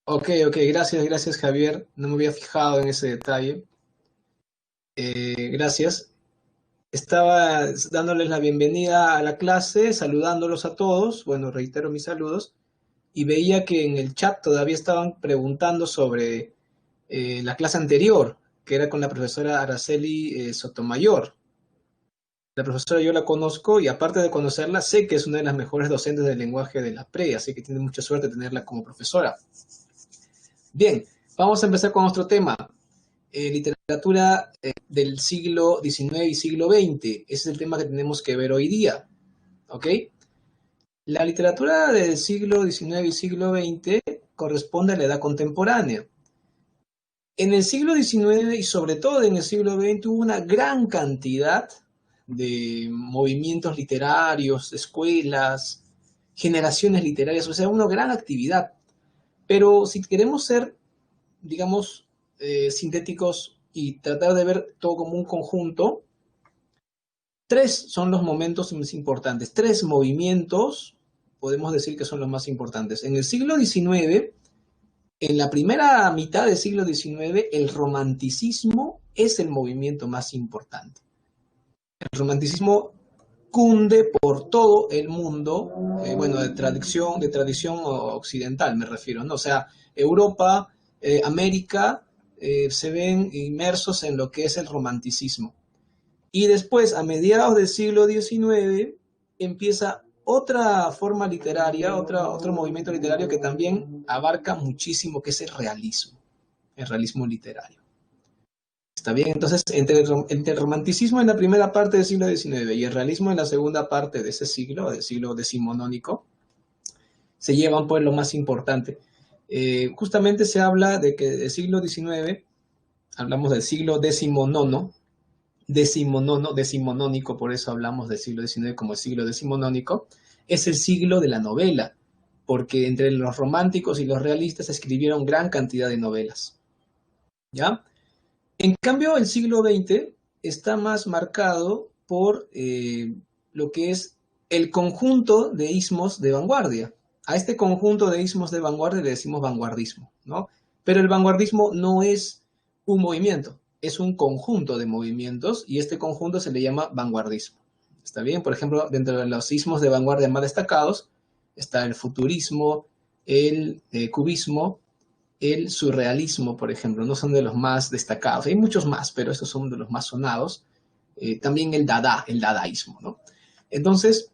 Ok, gracias Javier. No me había fijado en ese detalle. Gracias. Estaba dándoles la bienvenida a la clase, saludándolos a todos. Bueno, reitero mis saludos. Y veía que en el chat todavía estaban preguntando sobre la clase anterior, que era con la profesora Araceli Sotomayor. La profesora yo la conozco y aparte de conocerla, sé que es una de las mejores docentes del lenguaje de la PRE, así que tiene mucha suerte tenerla como profesora. Bien, vamos a empezar con nuestro tema. Literatura del siglo XIX y siglo XX. Ese es el tema que tenemos que ver hoy día. ¿Ok? La literatura del siglo XIX y siglo XX corresponde a la edad contemporánea. En el siglo XIX y sobre todo en el siglo XX hubo una gran cantidad de movimientos literarios, escuelas, generaciones literarias, o sea, una gran actividad. Pero si queremos ser, digamos, sintéticos y tratar de ver todo como un conjunto, tres son los momentos más importantes, tres movimientos podemos decir que son los más importantes. En el siglo XIX, en la primera mitad del siglo XIX, el romanticismo es el movimiento más importante. El romanticismo cunde por todo el mundo, bueno, de tradición occidental me refiero, ¿no? O sea, Europa, América, se ven inmersos en lo que es el romanticismo. Y después, a mediados del siglo XIX, empieza otra forma literaria, otro movimiento literario que también abarca muchísimo, que es el realismo literario. ¿Está bien? Entonces, entre el romanticismo en la primera parte del siglo XIX y el realismo en la segunda parte de ese siglo, del siglo decimonónico, se llevan pues lo más importante. Justamente se habla de que el siglo XIX, hablamos del siglo decimonónico, por eso hablamos del siglo XIX como el siglo decimonónico, es el siglo de la novela, porque entre los románticos y los realistas se escribieron gran cantidad de novelas. ¿Ya? En cambio, el siglo XX está más marcado por lo que es el conjunto de ismos de vanguardia. A este conjunto de ismos de vanguardia le decimos vanguardismo, ¿no? Pero el vanguardismo no es un movimiento, es un conjunto de movimientos y este conjunto se le llama vanguardismo. ¿Está bien? Por ejemplo, dentro de los ismos de vanguardia más destacados está el futurismo, el cubismo, el surrealismo, por ejemplo, no son de los más destacados. Hay muchos más, pero estos son de los más sonados. También el dadaísmo, ¿no? Entonces,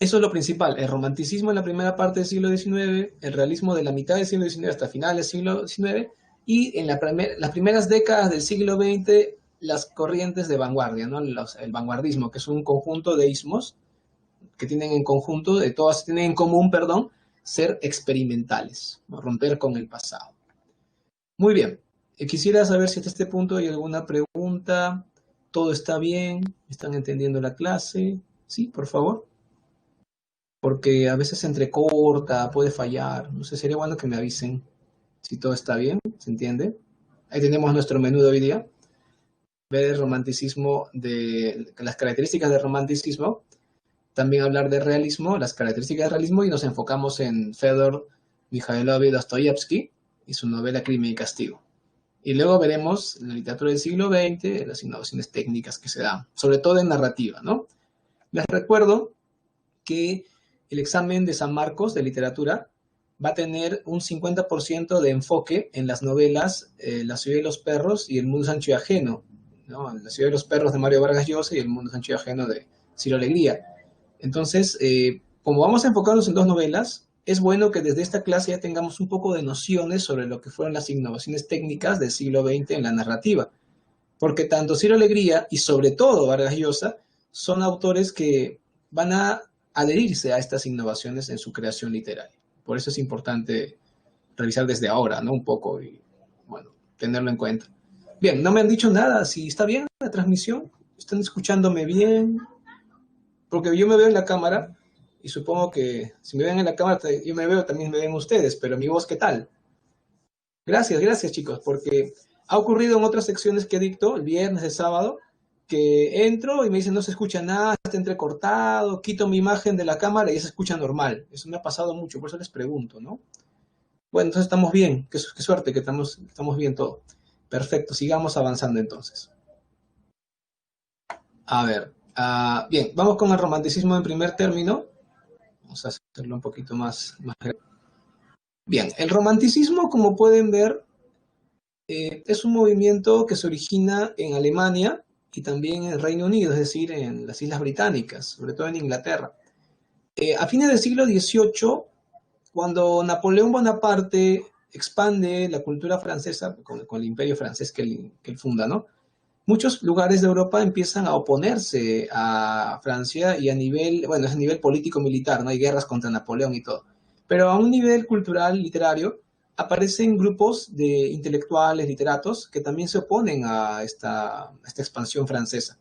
eso es lo principal. El romanticismo en la primera parte del siglo XIX, el realismo de la mitad del siglo XIX hasta finales del siglo XIX, y en las primeras décadas del siglo XX, las corrientes de vanguardia, ¿no? El vanguardismo, que es un conjunto de ismos que tienen en conjunto, de todas tienen en común, perdón, ser experimentales, ¿no? Romper con el pasado. Muy bien. Quisiera saber si hasta este punto hay alguna pregunta. ¿Todo está bien? ¿Están entendiendo la clase? Sí, por favor. Porque a veces se entrecorta, puede fallar. No sé, sería bueno que me avisen si todo está bien. ¿Se entiende? Ahí tenemos nuestro menú de hoy día. Ver el romanticismo, de las características del romanticismo. También hablar de realismo, las características del realismo, y nos enfocamos en Fedor Mikhailovich Dostoyevsky y su novela Crimen y Castigo. Y luego veremos en la literatura del siglo XX las innovaciones técnicas que se dan, sobre todo en narrativa, ¿no? Les recuerdo que el examen de San Marcos de literatura va a tener un 50% de enfoque en las novelas La ciudad de los perros y El mundo Sancho y ajeno, ¿no? La ciudad de los perros de Mario Vargas Llosa y El mundo Sancho y ajeno de Ciro Alegría. Entonces, como vamos a enfocarnos en dos novelas, es bueno que desde esta clase ya tengamos un poco de nociones sobre lo que fueron las innovaciones técnicas del siglo XX en la narrativa, porque tanto Ciro Alegría y sobre todo Vargas Llosa son autores que van a adherirse a estas innovaciones en su creación literaria. Por eso es importante revisar desde ahora, ¿no? Un poco y, bueno, tenerlo en cuenta. Bien, no me han dicho nada, si está bien la transmisión, están escuchándome bien, porque yo me veo en la cámara y supongo que si me ven en la cámara, yo me veo, también me ven ustedes, pero mi voz, ¿qué tal? Gracias chicos, porque ha ocurrido en otras secciones que dicto, el viernes, el sábado, que entro y me dicen no se escucha nada, está entrecortado, quito mi imagen de la cámara y se escucha normal. Eso me ha pasado mucho, por eso les pregunto, ¿no? Bueno, entonces estamos bien. Qué suerte que estamos bien todo. Perfecto, sigamos avanzando entonces. A ver, bien, vamos con el romanticismo en primer término. Vamos a hacerlo un poquito más grande. Bien, el romanticismo, como pueden ver, es un movimiento que se origina en Alemania y también en el Reino Unido, es decir, en las Islas Británicas, sobre todo en Inglaterra. A fines del siglo XVIII, cuando Napoleón Bonaparte expande la cultura francesa con el imperio francés que él funda, ¿no? Muchos lugares de Europa empiezan a oponerse a Francia y a nivel, bueno, es a nivel político-militar, ¿no? Hay guerras contra Napoleón y todo. Pero a un nivel cultural, literario, aparecen grupos de intelectuales, literatos, que también se oponen a esta expansión francesa.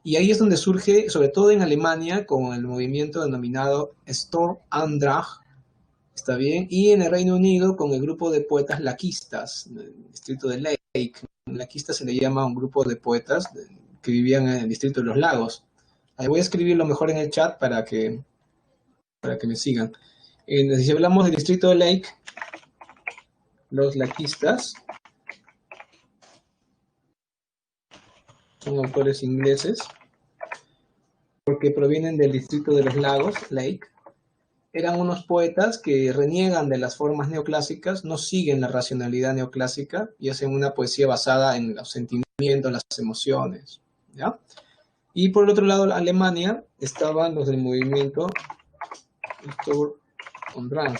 Y ahí es donde surge, sobre todo en Alemania, con el movimiento denominado Sturm-Antrag, ¿está bien? Y en el Reino Unido con el grupo de poetas laquistas, el distrito de Lake. Laquista se le llama a un grupo de poetas que vivían en el distrito de los lagos. Ahí voy a escribirlo mejor en el chat para que me sigan. Si hablamos del distrito de Lake, los laquistas son autores ingleses porque provienen del distrito de los lagos, Lake. Eran unos poetas que reniegan de las formas neoclásicas, no siguen la racionalidad neoclásica y hacen una poesía basada en los sentimientos, las emociones, ¿ya? Y por el otro lado, Alemania, estaban los del movimiento Sturm und Drang.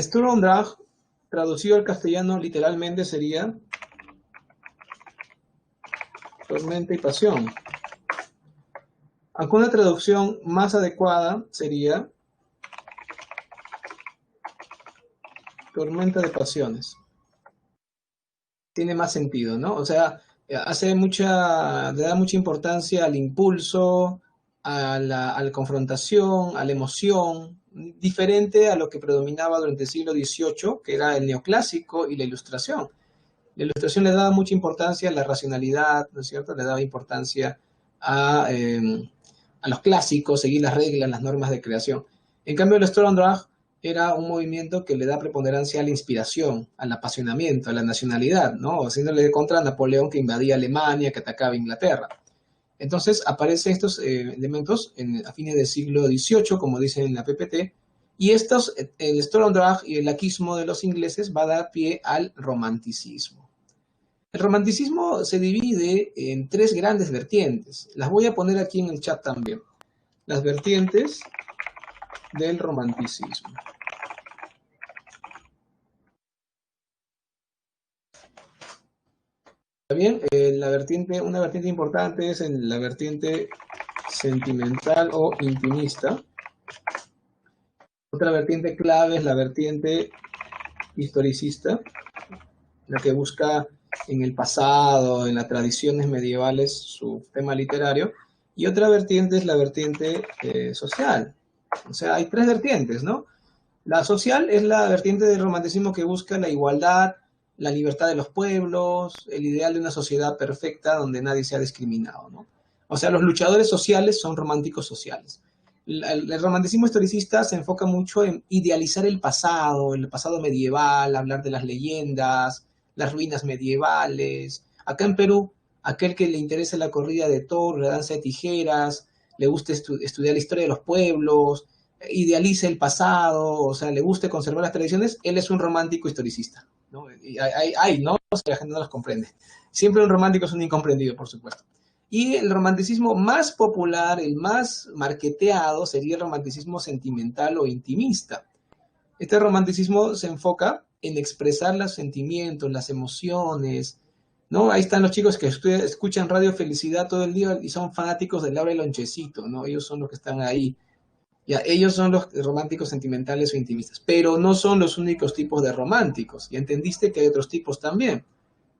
Sturm und Drang, traducido al castellano literalmente sería tormenta y pasión. Aunque una traducción más adecuada sería tormenta de pasiones. Tiene más sentido, ¿no? O sea, le da mucha importancia al impulso, a la confrontación, a la emoción, diferente a lo que predominaba durante el siglo XVIII, que era el neoclásico y la ilustración. La ilustración le daba mucha importancia a la racionalidad, ¿no es cierto? Le daba importancia a los clásicos, seguir las reglas, las normas de creación. En cambio, el Sturm und Drang era un movimiento que le da preponderancia a la inspiración, al apasionamiento, a la nacionalidad, ¿no? Haciéndole contra Napoleón que invadía Alemania, que atacaba Inglaterra. Entonces aparecen estos elementos a fines del siglo XVIII, como dicen en la PPT, y el Sturm und Drang y el laquismo de los ingleses va a dar pie al romanticismo. El romanticismo se divide en tres grandes vertientes. Las voy a poner aquí en el chat también. Las vertientes del romanticismo. ¿Está bien? Una vertiente importante es en la vertiente sentimental o intimista. Otra vertiente clave es la vertiente historicista, la que busca en el pasado, en las tradiciones medievales, su tema literario. Y otra vertiente es la vertiente social. O sea, hay tres vertientes, ¿no? La social es la vertiente del romanticismo que busca la igualdad, la libertad de los pueblos, el ideal de una sociedad perfecta donde nadie sea discriminado, ¿no? O sea, los luchadores sociales son románticos sociales. El romanticismo historicista se enfoca mucho en idealizar el pasado medieval, hablar de las leyendas, las ruinas medievales. Acá en Perú, aquel que le interesa la corrida de toros, la danza de tijeras, le gusta estudiar la historia de los pueblos, idealiza el pasado, o sea, le gusta conservar las tradiciones, él es un romántico historicista, ¿no? Y ¿no? O sea, la gente no los comprende. Siempre un romántico es un incomprendido, por supuesto. Y el romanticismo más popular, el más marketeado, sería el romanticismo sentimental o intimista. Este romanticismo se enfoca en expresar los sentimientos, las emociones, ¿no? Ahí están los chicos que escuchan Radio Felicidad todo el día y son fanáticos de Laura y Lonchecito, ¿no? Ellos son los que están ahí. Ya, ellos son los románticos sentimentales o intimistas, pero no son los únicos tipos de románticos. Ya entendiste que hay otros tipos también.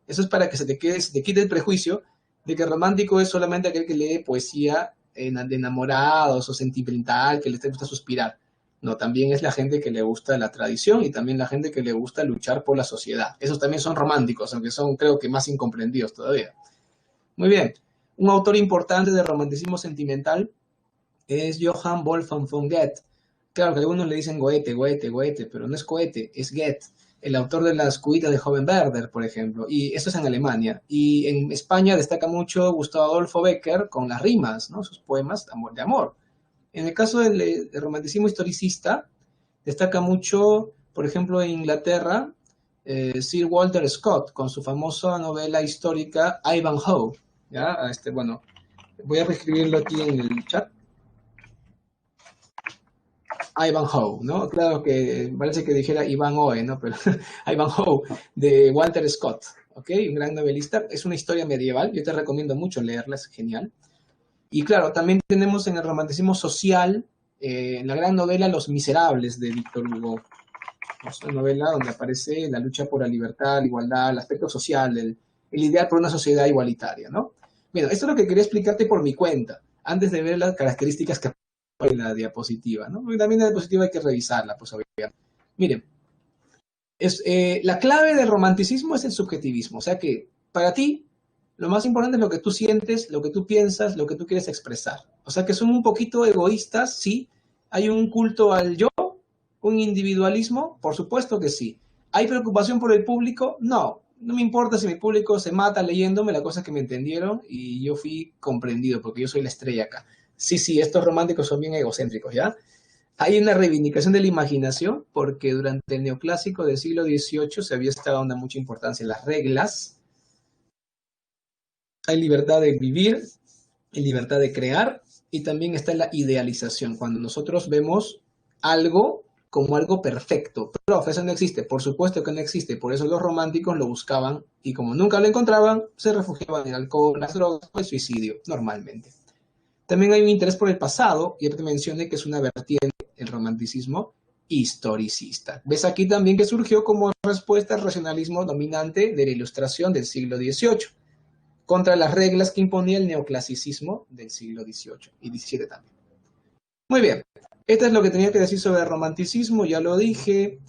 Eso es para que se te quite el prejuicio de que el romántico es solamente aquel que lee poesía de enamorados o sentimental, que le gusta suspirar. No, también es la gente que le gusta la tradición y también la gente que le gusta luchar por la sociedad. Esos también son románticos, aunque son, creo que, más incomprendidos todavía. Muy bien. Un autor importante de romanticismo sentimental Es Johann Wolfgang von Goethe. Claro que algunos le dicen Goethe, Goethe, Goethe, pero no es Goethe, es Goethe, el autor de las cuitas de Joven Werder, por ejemplo. Y esto es en Alemania. Y en España destaca mucho Gustavo Adolfo Bécquer con las rimas, ¿no? Sus poemas de amor. De amor. En el caso del romanticismo historicista, destaca mucho, por ejemplo, en Inglaterra, Sir Walter Scott, con su famosa novela histórica Ivanhoe. ¿Ya? Bueno, voy a reescribirlo aquí en el chat. Ivanhoe, ¿no? Claro que parece que dijera Ivanhoe, ¿no? Pero Ivanhoe, de Walter Scott, ¿ok? Un gran novelista. Es una historia medieval, yo te recomiendo mucho leerla, es genial. Y claro, también tenemos en el romanticismo social, en la gran novela Los Miserables de Víctor Hugo. Es una novela donde aparece la lucha por la libertad, la igualdad, el aspecto social, el ideal por una sociedad igualitaria, ¿no? Mira, esto es lo que quería explicarte por mi cuenta, antes de ver las características que en la diapositiva, ¿no? Porque también la diapositiva hay que revisarla, pues obviamente. Miren, la clave del romanticismo es el subjetivismo, o sea que para ti lo más importante es lo que tú sientes, lo que tú piensas, lo que tú quieres expresar. O sea que son un poquito egoístas, sí. Hay un culto al yo, un individualismo, por supuesto que sí. ¿Hay preocupación por el público? No. No me importa si mi público se mata leyéndome, la cosa es que me entendieron y yo fui comprendido porque yo soy la estrella acá. Sí, sí, estos románticos son bien egocéntricos, ¿ya? Hay una reivindicación de la imaginación porque durante el neoclásico del siglo XVIII se había estado dando mucha importancia en las reglas. Hay libertad de vivir, hay libertad de crear y también está la idealización, cuando nosotros vemos algo como algo perfecto. Profe, eso no existe, por supuesto que no existe, por eso los románticos lo buscaban y como nunca lo encontraban, se refugiaban en el alcohol, las drogas o el suicidio, normalmente. También hay un interés por el pasado, y ya te mencioné que es una vertiente, el romanticismo historicista. Ves aquí también que surgió como respuesta al racionalismo dominante de la Ilustración del siglo XVIII, contra las reglas que imponía el neoclasicismo del siglo XVIII y XVII también. Muy bien, esto es lo que tenía que decir sobre el romanticismo, ya lo dije.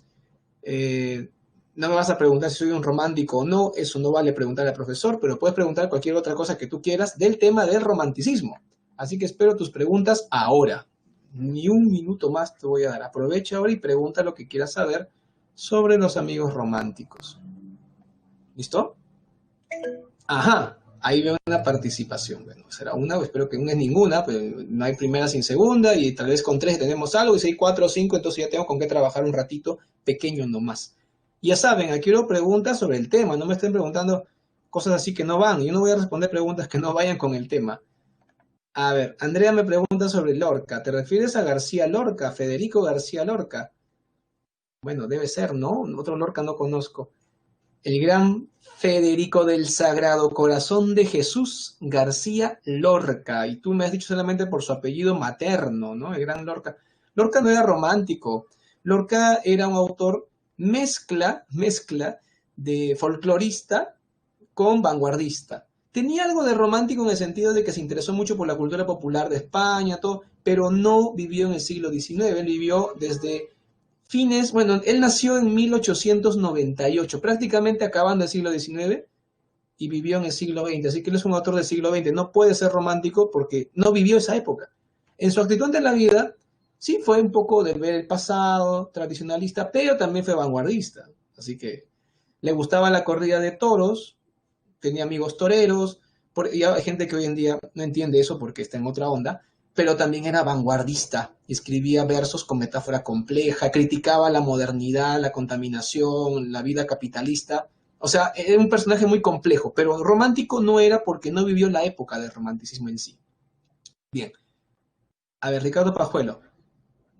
No me vas a preguntar si soy un romántico o no, eso no vale preguntar al profesor, pero puedes preguntar cualquier otra cosa que tú quieras del tema del romanticismo. Así que espero tus preguntas ahora. Ni un minuto más te voy a dar. Aprovecha ahora y pregunta lo que quieras saber sobre los amigos románticos. ¿Listo? Ajá, ahí veo una participación. Bueno, será una, espero que una es ninguna, pues no hay primera sin segunda y tal vez con tres tenemos algo y si hay cuatro o cinco, entonces ya tengo con qué trabajar un ratito pequeño nomás. Ya saben, aquí quiero preguntas sobre el tema, no me estén preguntando cosas así que no van. Yo no voy a responder preguntas que no vayan con el tema. A ver, Andrea me pregunta sobre Lorca. ¿Te refieres a García Lorca, Federico García Lorca? Bueno, debe ser, ¿no? Otro Lorca no conozco. El gran Federico del Sagrado Corazón de Jesús García Lorca. Y tú me has dicho solamente por su apellido materno, ¿no? El gran Lorca. Lorca no era romántico. Lorca era un autor mezcla de folclorista con vanguardista. Tenía algo de romántico en el sentido de que se interesó mucho por la cultura popular de España, todo, pero no vivió en el siglo XIX, él vivió desde fines, bueno, él nació en 1898, prácticamente acabando el siglo XIX y vivió en el siglo XX, así que él es un autor del siglo XX, no puede ser romántico porque no vivió esa época. En su actitud ante la vida, sí fue un poco de ver el pasado, tradicionalista, pero también fue vanguardista, así que le gustaba la corrida de toros, tenía amigos toreros, y hay gente que hoy en día no entiende eso porque está en otra onda, pero también era vanguardista, escribía versos con metáfora compleja, criticaba la modernidad, la contaminación, la vida capitalista. O sea, era un personaje muy complejo, pero romántico no era porque no vivió la época del romanticismo en sí. Bien, a ver, Ricardo Pajuelo,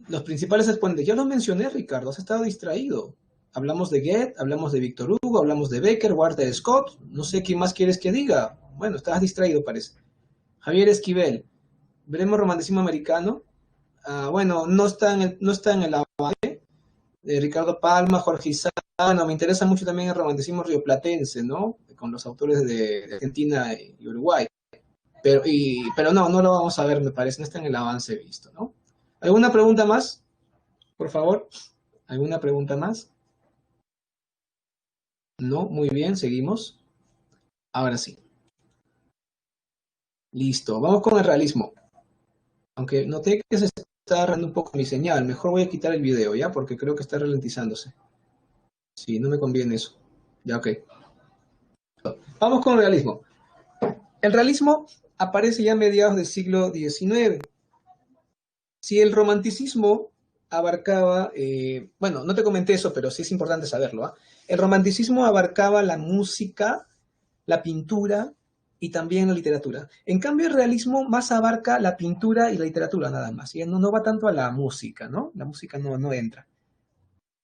los principales exponentes, ya los mencioné, Ricardo, has estado distraído. Hablamos de Goethe, hablamos de Víctor Hugo, hablamos de Becker, Walter Scott, no sé qué más quieres que diga. Bueno, estás distraído, parece. Javier Esquivel, veremos romanticismo americano. Bueno, no está en el avance. Ricardo Palma, Jorge Isaac, me interesa mucho también el romanticismo rioplatense, ¿no? Con los autores de Argentina y Uruguay. Pero no, no lo vamos a ver, me parece, no está en el avance visto, ¿no? ¿Alguna pregunta más? Por favor. ¿Alguna pregunta más? No, muy bien, seguimos. Ahora sí. Listo, vamos con el realismo. Aunque noté que se está agarrando un poco mi señal. Mejor voy a quitar el video, ¿ya? Porque creo que está ralentizándose. Sí, no me conviene eso. Ya, ok. Vamos con realismo. El realismo aparece ya a mediados del siglo XIX. Si el romanticismo abarcaba, bueno, no te comenté eso, pero sí es importante saberlo, ¿ah? El romanticismo abarcaba la música, la pintura y también la literatura. En cambio, el realismo más abarca la pintura y la literatura nada más. Y no va tanto a la música, ¿no? La música no entra.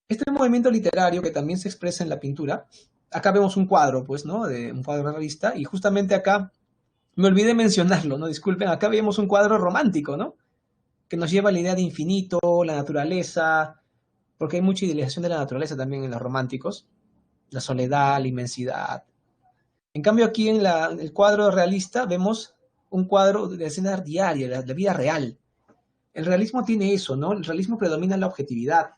Este movimiento literario que también se expresa en la pintura, acá vemos un cuadro, pues, ¿no? De un cuadro realista, y justamente acá, me olvidé mencionarlo, ¿no? Disculpen, acá vemos un cuadro romántico, ¿no? Que nos lleva a la idea de infinito, la naturaleza, porque hay mucha idealización de la naturaleza también en los románticos, la soledad, la inmensidad. En cambio, aquí en el cuadro realista vemos un cuadro de la escena diaria, de vida real. El realismo tiene eso, ¿no? El realismo predomina la objetividad.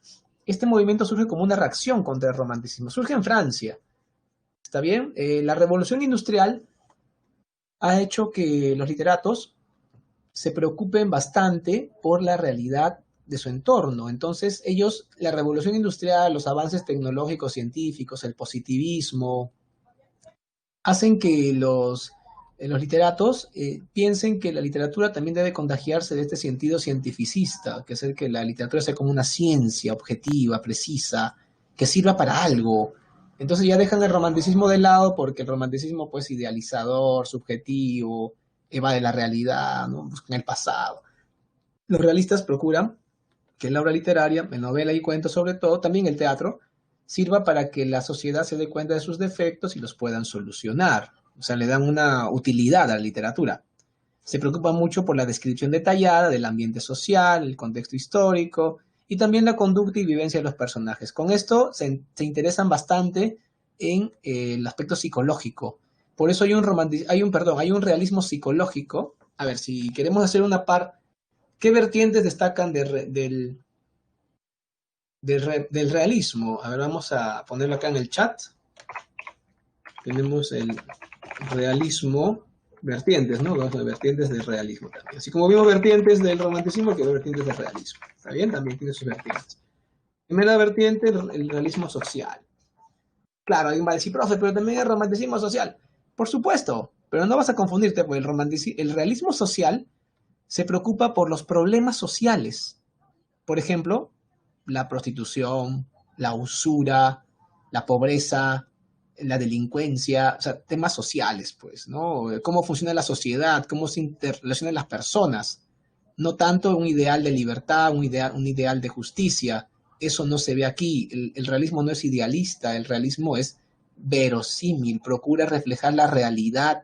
Este movimiento surge como una reacción contra el romanticismo. Surge en Francia, ¿está bien? La revolución industrial ha hecho que los literatos se preocupen bastante por la realidad de su entorno. Entonces, ellos, la revolución industrial, los avances tecnológicos, científicos, el positivismo, hacen que los literatos piensen que la literatura también debe contagiarse de este sentido cientificista, que es el que la literatura sea como una ciencia objetiva, precisa, que sirva para algo. Entonces ya dejan el romanticismo de lado porque el romanticismo pues idealizador, subjetivo, evade la realidad, ¿no? Buscan el pasado. Los realistas procuran que la obra literaria, en novela y cuento sobre todo, también el teatro, sirva para que la sociedad se dé cuenta de sus defectos y los puedan solucionar. O sea, le dan una utilidad a la literatura. Se preocupa mucho por la descripción detallada del ambiente social, el contexto histórico y también la conducta y vivencia de los personajes. Con esto se interesan bastante en el aspecto psicológico. Por eso hay un realismo psicológico. A ver, si queremos hacer una par, ¿qué vertientes destacan del realismo? A ver, vamos a ponerlo acá en el chat. Tenemos el realismo, vertientes, ¿no? Vamos a ver vertientes del realismo también. Así como vimos vertientes del romanticismo, que hay vertientes del realismo. ¿Está bien? También tiene sus vertientes. Primera vertiente, el realismo social. Claro, alguien va a decir, profe, pero también el romanticismo social. Por supuesto, pero no vas a confundirte, porque el realismo social se preocupa por los problemas sociales. Por ejemplo, la prostitución, la usura, la pobreza, la delincuencia, o sea, temas sociales, pues, ¿no? Cómo funciona la sociedad, cómo se interrelacionan las personas. No tanto un ideal de libertad, un ideal de justicia. Eso no se ve aquí. El realismo no es idealista, el realismo es verosímil, procura reflejar la realidad.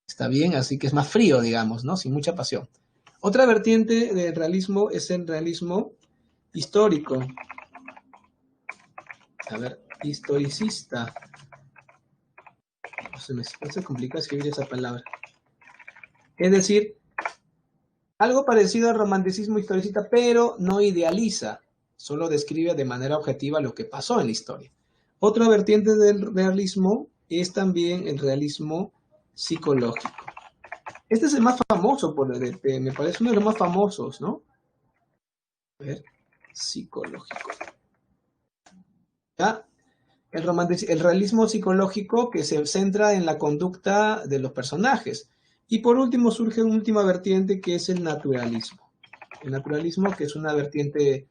¿Está bien? Así que es más frío, digamos, ¿no? Sin mucha pasión. Otra vertiente del realismo es el realismo histórico. A ver, historicista. Se me hace complicado escribir esa palabra. Es decir, algo parecido al romanticismo historicista, pero no idealiza, solo describe de manera objetiva lo que pasó en la historia. Otra vertiente del realismo es también el realismo psicológico. Este es el más famoso, me parece uno de los más famosos, ¿no? A ver, psicológico. ¿Ya? El realismo psicológico que se centra en la conducta de los personajes. Y por último surge una última vertiente que es el naturalismo. El naturalismo que es una vertiente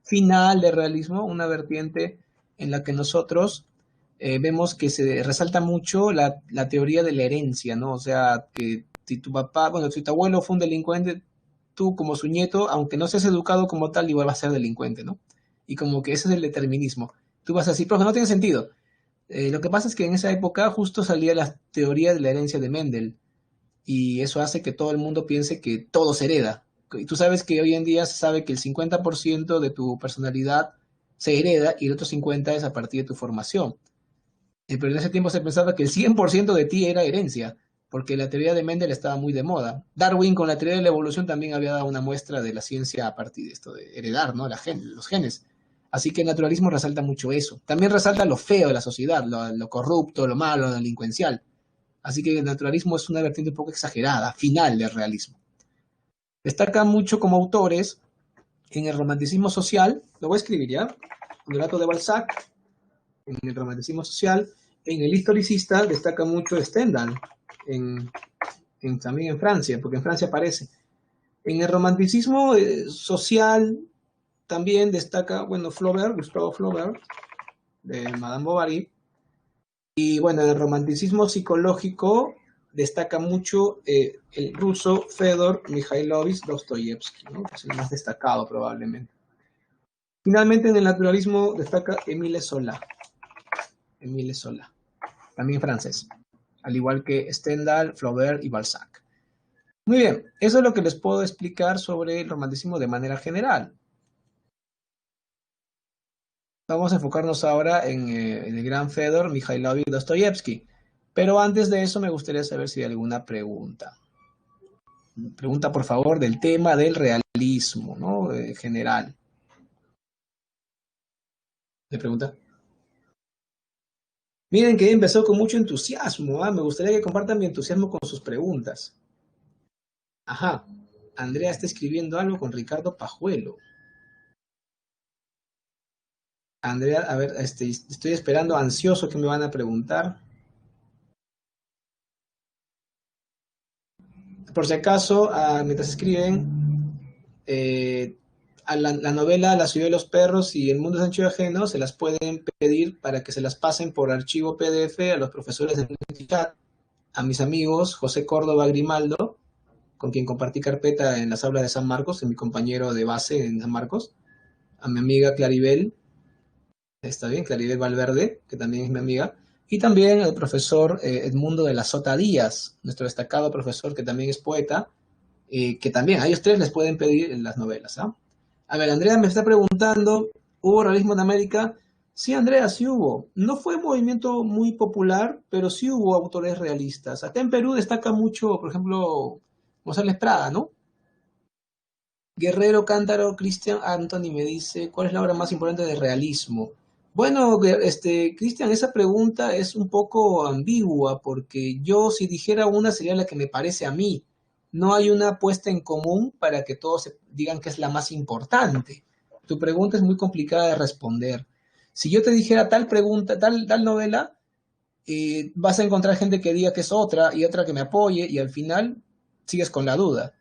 final del realismo, una vertiente en la que nosotros vemos que se resalta mucho la teoría de la herencia, ¿no? O sea, que si tu papá, bueno, si tu abuelo fue un delincuente, tú como su nieto, aunque no seas educado como tal, igual vas a ser delincuente, ¿no? Y como que ese es el determinismo. Tú vas a decir, profe, no tiene sentido. Lo que pasa es que en esa época justo salía la teoría de la herencia de Mendel y eso hace que todo el mundo piense que todo se hereda. Y tú sabes que hoy en día se sabe que el 50% de tu personalidad se hereda y el otro 50% es a partir de tu formación. Pero en ese tiempo se pensaba que el 100% de ti era herencia, porque la teoría de Mendel estaba muy de moda. Darwin con la teoría de la evolución también había dado una muestra de la ciencia a partir de esto, de heredar, ¿no? Los genes. Así que el naturalismo resalta mucho eso. También resalta lo feo de la sociedad, lo corrupto, lo malo, lo delincuencial. Así que el naturalismo es una vertiente un poco exagerada, final del realismo. Destaca mucho como autores en el romanticismo social, lo voy a escribir ya, el relato de Balzac, en el romanticismo social, en el historicista destaca mucho Stendhal, en, también en Francia, porque en Francia aparece. En el romanticismo social también destaca, bueno, Flaubert, Gustave Flaubert, de Madame Bovary, y bueno, en el romanticismo psicológico destaca mucho el ruso Fedor Mikhailovich Dostoyevsky, ¿no? Que es el más destacado probablemente. Finalmente, en el naturalismo destaca Émile Zola, también francés, al igual que Stendhal, Flaubert y Balzac. Muy bien, eso es lo que les puedo explicar sobre el romanticismo de manera general. Vamos a enfocarnos ahora en el gran Fedor Mikhailovich Dostoyevsky. Pero antes de eso me gustaría saber si hay alguna pregunta. Pregunta, por favor, del tema del realismo, ¿no? General. ¿Me pregunta? Miren que empezó con mucho entusiasmo, ¿ah? Me gustaría que compartan mi entusiasmo con sus preguntas. Ajá. Andrea está escribiendo algo con Ricardo Pajuelo. Andrea, a ver, estoy esperando ansioso que me van a preguntar. Por si acaso, mientras escriben, a la novela La ciudad de los perros y El mundo es ancho y ajeno se las pueden pedir para que se las pasen por archivo PDF a los profesores del chat, a mis amigos José Córdoba Grimaldo, con quien compartí carpeta en las aulas de San Marcos, en mi compañero de base en San Marcos, a mi amiga Claribel, está bien, Claribel Valverde, que también es mi amiga, y también al profesor Edmundo de la Sota Díaz, nuestro destacado profesor que también es poeta, que también a ellos tres les pueden pedir las novelas. ¿Ah? A ver, Andrea me está preguntando, ¿hubo realismo en América? Sí, Andrea, sí hubo. No fue un movimiento muy popular, pero sí hubo autores realistas. Acá en Perú destaca mucho, por ejemplo, González Prada, ¿no? Guerrero Cántaro, Christian Anthony me dice, ¿cuál es la obra más importante de realismo? Bueno, Cristian, esa pregunta es un poco ambigua porque yo si dijera una sería la que me parece a mí. No hay una puesta en común para que todos digan que es la más importante. Tu pregunta es muy complicada de responder. Si yo te dijera tal pregunta, tal novela, vas a encontrar gente que diga que es otra y otra que me apoye y al final sigues con la duda.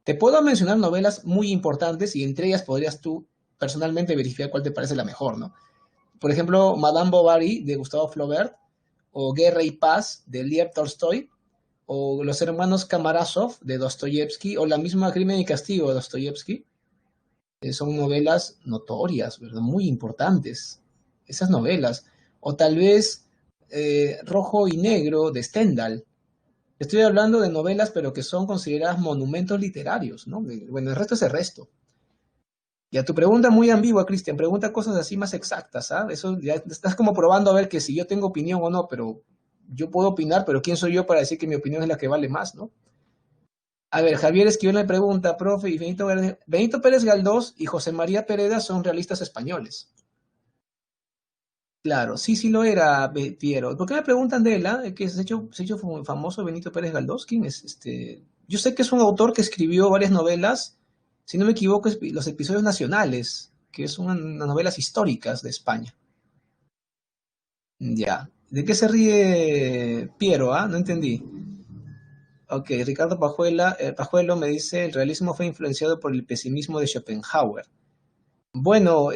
Te puedo mencionar novelas muy importantes y entre ellas podrías tú personalmente verificar cuál te parece la mejor, ¿no? Por ejemplo, Madame Bovary de Gustavo Flaubert, o Guerra y Paz de Lev Tolstoy, o Los hermanos Kamarasov de Dostoyevsky, o la misma Crimen y Castigo de Dostoyevsky. Son novelas notorias, ¿verdad? Muy importantes, esas novelas. O tal vez Rojo y Negro de Stendhal. Estoy hablando de novelas, pero que son consideradas monumentos literarios, ¿no? Bueno, el resto es el resto. Y a tu pregunta muy ambigua, Cristian, pregunta cosas así más exactas, ¿sabes? Eso ya estás como probando a ver que si yo tengo opinión o no, pero yo puedo opinar, pero ¿quién soy yo para decir que mi opinión es la que vale más, ¿no? A ver, Javier Esquivel me pregunta, profe, y Benito Pérez Galdós y José María Pereda son realistas españoles. Claro, sí, sí lo era, Piero. ¿Por qué me preguntan de él? Que se ha hecho famoso Benito Pérez Galdós. ¿Quién es? Yo sé que es un autor que escribió varias novelas, si no me equivoco, Los episodios nacionales, que son unas novelas históricas de España. Ya. ¿De qué se ríe Piero? No entendí. Ok, Ricardo Pajuelo me dice, el realismo fue influenciado por el pesimismo de Schopenhauer. Bueno,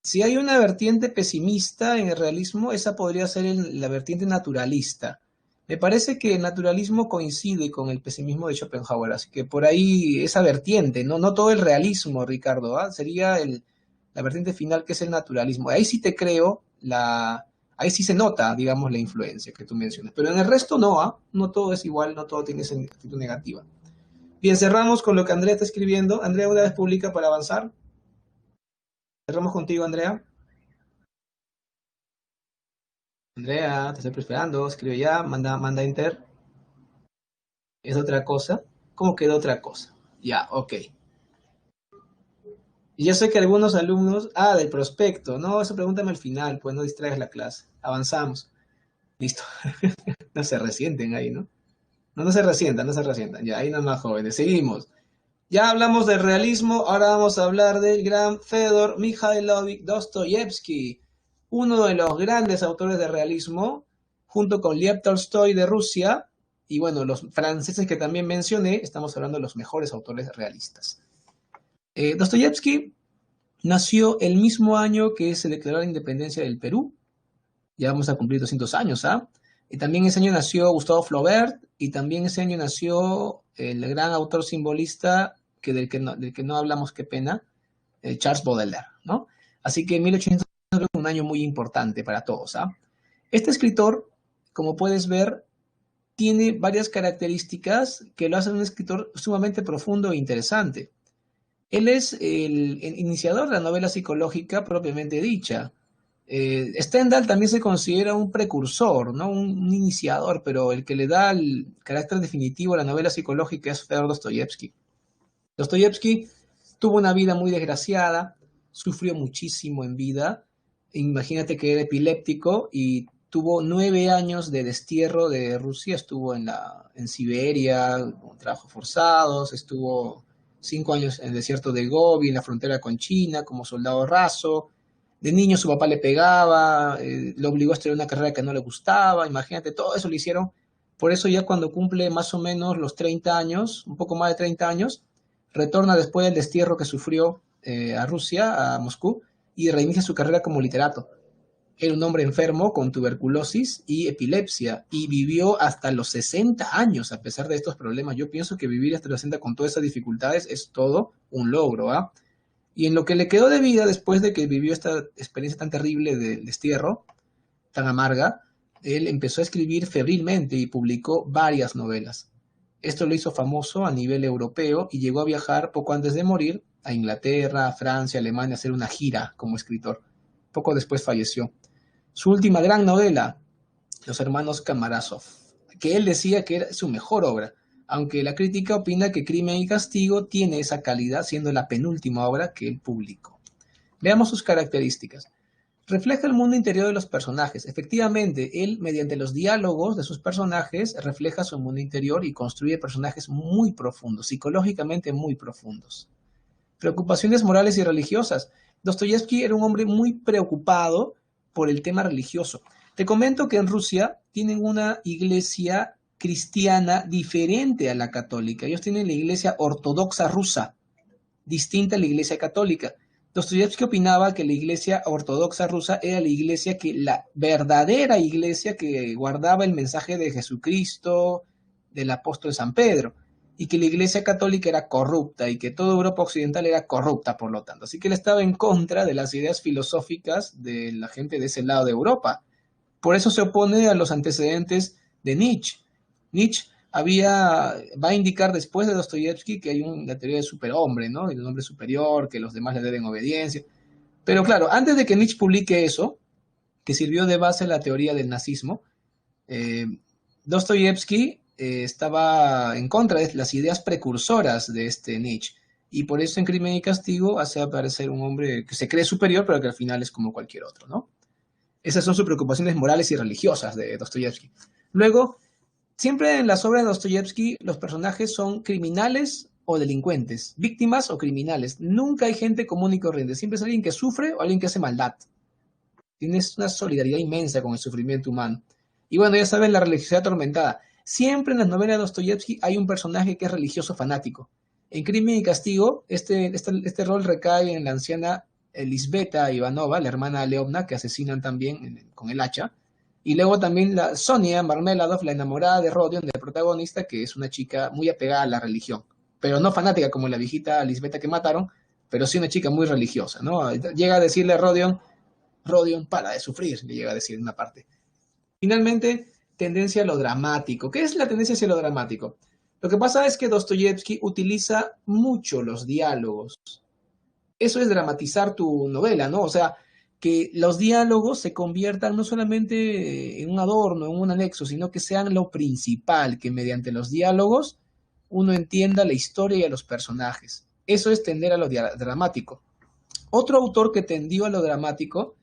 si hay una vertiente pesimista en el realismo, esa podría ser la vertiente naturalista. Me parece que el naturalismo coincide con el pesimismo de Schopenhauer, así que por ahí esa vertiente, no todo el realismo, Ricardo, sería la vertiente final que es el naturalismo. Ahí sí te creo, ahí sí se nota, digamos, la influencia que tú mencionas, pero en el resto no, no todo es igual, no todo tiene esa actitud negativa. Bien, cerramos con lo que Andrea está escribiendo. Andrea, una vez publica para avanzar. Cerramos contigo, Andrea. Andrea, te estoy esperando, escribe ya, manda enter. ¿Es otra cosa? ¿Cómo quedó otra cosa? Ya, ok. Y yo sé que algunos alumnos, del prospecto, no, eso pregúntame al final, pues no distraigas la clase. Avanzamos. Listo. No se resienten ahí, ¿no? No se resientan, no se resientan. Ya, ahí nomás jóvenes. Seguimos. Ya hablamos del realismo, ahora vamos a hablar del gran Fedor Mikhailovich Dostoyevsky, uno de los grandes autores de realismo, junto con Lev Tolstoy de Rusia, y bueno, los franceses que también mencioné, estamos hablando de los mejores autores realistas. Dostoyevsky nació el mismo año que se declaró la independencia del Perú, ya vamos a cumplir 200 años, ¿ah? Y también ese año nació Gustavo Flaubert, y también ese año nació el gran autor simbolista, del que no hablamos, qué pena, Charles Baudelaire, ¿no? Así que 1800 es un año muy importante para todos, ¿ah? Este escritor, como puedes ver, tiene varias características que lo hacen un escritor sumamente profundo e interesante. Él es el iniciador de la novela psicológica propiamente dicha. Stendhal también se considera un precursor, ¿no? Un iniciador, pero el que le da el carácter definitivo a la novela psicológica es Fyodor Dostoyevsky. Dostoyevsky tuvo una vida muy desgraciada, sufrió muchísimo en vida. Imagínate que era epiléptico y tuvo 9 años de destierro de Rusia, estuvo en Siberia, con trabajos forzados, estuvo 5 años en el desierto de Gobi, en la frontera con China, como soldado raso. De niño su papá le pegaba, lo obligó a estudiar una carrera que no le gustaba, imagínate, todo eso lo hicieron. Por eso ya cuando cumple más o menos los 30 años, un poco más de 30 años, retorna después del destierro que sufrió a Rusia, a Moscú, y reinicia su carrera como literato. Era un hombre enfermo con tuberculosis y epilepsia y vivió hasta los 60 años a pesar de estos problemas. Yo pienso que vivir hasta los 60 con todas esas dificultades es todo un logro, ¿ah? Y en lo que le quedó de vida después de que vivió esta experiencia tan terrible del destierro, tan amarga, él empezó a escribir febrilmente y publicó varias novelas. Esto lo hizo famoso a nivel europeo y llegó a viajar poco antes de morir a Inglaterra, a Francia, a Alemania, a hacer una gira como escritor. Poco después falleció. Su última gran novela, Los hermanos Kamarásov, que él decía que era su mejor obra, aunque la crítica opina que Crimen y Castigo tiene esa calidad, siendo la penúltima obra que él publicó. Veamos sus características. Refleja el mundo interior de los personajes. Efectivamente, él, mediante los diálogos de sus personajes, refleja su mundo interior y construye personajes muy profundos, psicológicamente muy profundos. Preocupaciones morales y religiosas. Dostoyevsky era un hombre muy preocupado por el tema religioso. Te comento que en Rusia tienen una iglesia cristiana diferente a la católica. Ellos tienen la iglesia ortodoxa rusa, distinta a la iglesia católica. Dostoyevsky opinaba que la iglesia ortodoxa rusa era la verdadera iglesia que guardaba el mensaje de Jesucristo, del apóstol San Pedro, y que la iglesia católica era corrupta y que toda Europa occidental era corrupta, por lo tanto. Así que él estaba en contra de las ideas filosóficas de la gente de ese lado de Europa. Por eso se opone a los antecedentes de Nietzsche. Nietzsche va a indicar después de Dostoyevsky que hay una teoría del superhombre, ¿no? El hombre superior, que los demás le deben obediencia. Pero claro, antes de que Nietzsche publique eso, que sirvió de base a la teoría del nazismo, Dostoyevsky estaba en contra de las ideas precursoras de este Nietzsche. Y por eso en Crimen y Castigo hace aparecer un hombre que se cree superior, pero que al final es como cualquier otro, ¿no? Esas son sus preocupaciones morales y religiosas de Dostoyevsky. Luego, siempre en las obras de Dostoyevsky, los personajes son criminales o delincuentes, víctimas o criminales. Nunca hay gente común y corriente. Siempre es alguien que sufre o alguien que hace maldad. Tienes una solidaridad inmensa con el sufrimiento humano. Y bueno, ya saben, la religiosidad atormentada. Siempre en las novelas de Dostoyevsky hay un personaje que es religioso fanático. En Crimen y Castigo, este rol recae en la anciana Lisbeta Ivanova, la hermana Leovna, que asesinan también con el hacha. Y luego también la Sonia Marmeladov, la enamorada de Rodion, del protagonista, que es una chica muy apegada a la religión. Pero no fanática como la viejita Lisbeta que mataron, pero sí una chica muy religiosa, ¿no? Llega a decirle a Rodion, para de sufrir, le llega a decir en una parte. Finalmente, tendencia a lo dramático. ¿Qué es la tendencia hacia lo dramático? Lo que pasa es que Dostoyevsky utiliza mucho los diálogos. Eso es dramatizar tu novela, ¿no? O sea, que los diálogos se conviertan no solamente en un adorno, en un anexo, sino que sean lo principal, que mediante los diálogos uno entienda la historia y a los personajes. Eso es tender a lo dramático. Otro autor que tendió a lo dramático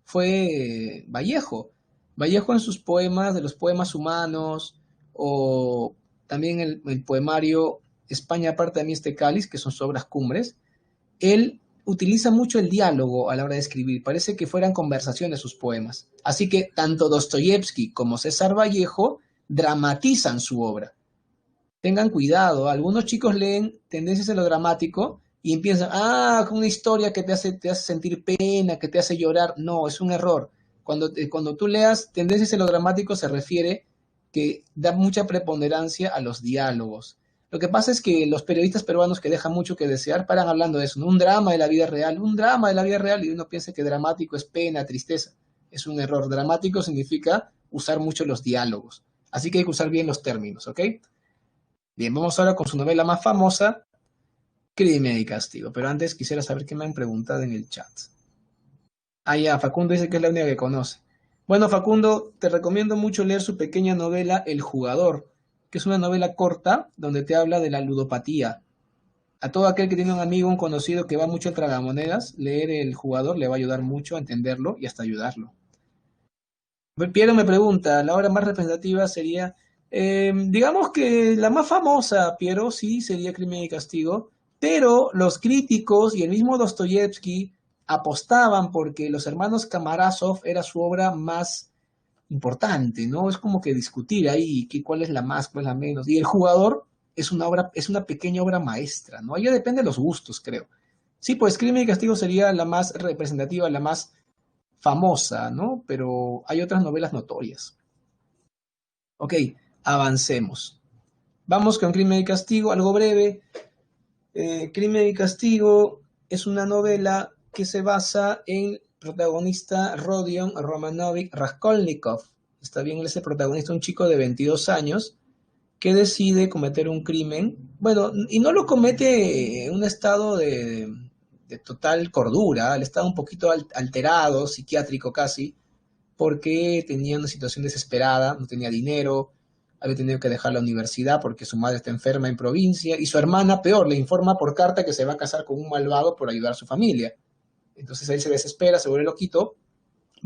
fue Vallejo. Vallejo en sus poemas, de los poemas humanos, o también el poemario España aparta de mí este cáliz, que son sus obras cumbres, él utiliza mucho el diálogo a la hora de escribir, parece que fueran conversaciones sus poemas. Así que tanto Dostoyevsky como César Vallejo dramatizan su obra. Tengan cuidado, algunos chicos leen tendencias en lo dramático y empiezan, con una historia que te hace sentir pena, que te hace llorar. No, es un error. Cuando tú leas tendencias en lo dramático se refiere que da mucha preponderancia a los diálogos. Lo que pasa es que los periodistas peruanos que dejan mucho que desear paran hablando de eso, ¿no? Un drama de la vida real, un drama de la vida real, y uno piensa que dramático es pena, tristeza. Es un error. Dramático significa usar mucho los diálogos. Así que hay que usar bien los términos, ¿ok? Bien, vamos ahora con su novela más famosa, Crimen y Castigo. Pero antes quisiera saber qué me han preguntado en el chat. Ya, Facundo dice que es la única que conoce. Bueno, Facundo, te recomiendo mucho leer su pequeña novela El Jugador, que es una novela corta donde te habla de la ludopatía. A todo aquel que tiene un amigo, un conocido que va mucho al tragamonedas, leer El Jugador le va a ayudar mucho a entenderlo y hasta ayudarlo. Piero me pregunta, la obra más representativa sería, digamos que la más famosa, Piero, sí, sería Crimen y Castigo, pero los críticos y el mismo Dostoyevsky apostaban porque Los Hermanos Karamazov era su obra más importante, ¿no? Es como que discutir ahí cuál es la más, cuál es la menos. Y El Jugador es una pequeña obra maestra, ¿no? Ya depende de los gustos, creo. Sí, pues Crimen y Castigo sería la más representativa, la más famosa, ¿no? Pero hay otras novelas notorias. Ok, avancemos. Vamos con Crimen y Castigo, algo breve. Crimen y Castigo es una novela que se basa en el protagonista Rodion Romanovich Raskolnikov. Está bien, él es el protagonista, un chico de 22 años que decide cometer un crimen. Bueno, y no lo comete en un estado de total cordura, él estaba un poquito alterado, psiquiátrico casi, porque tenía una situación desesperada, no tenía dinero, había tenido que dejar la universidad porque su madre está enferma en provincia, y su hermana, peor, le informa por carta que se va a casar con un malvado por ayudar a su familia. Entonces él se desespera, se vuelve loquito,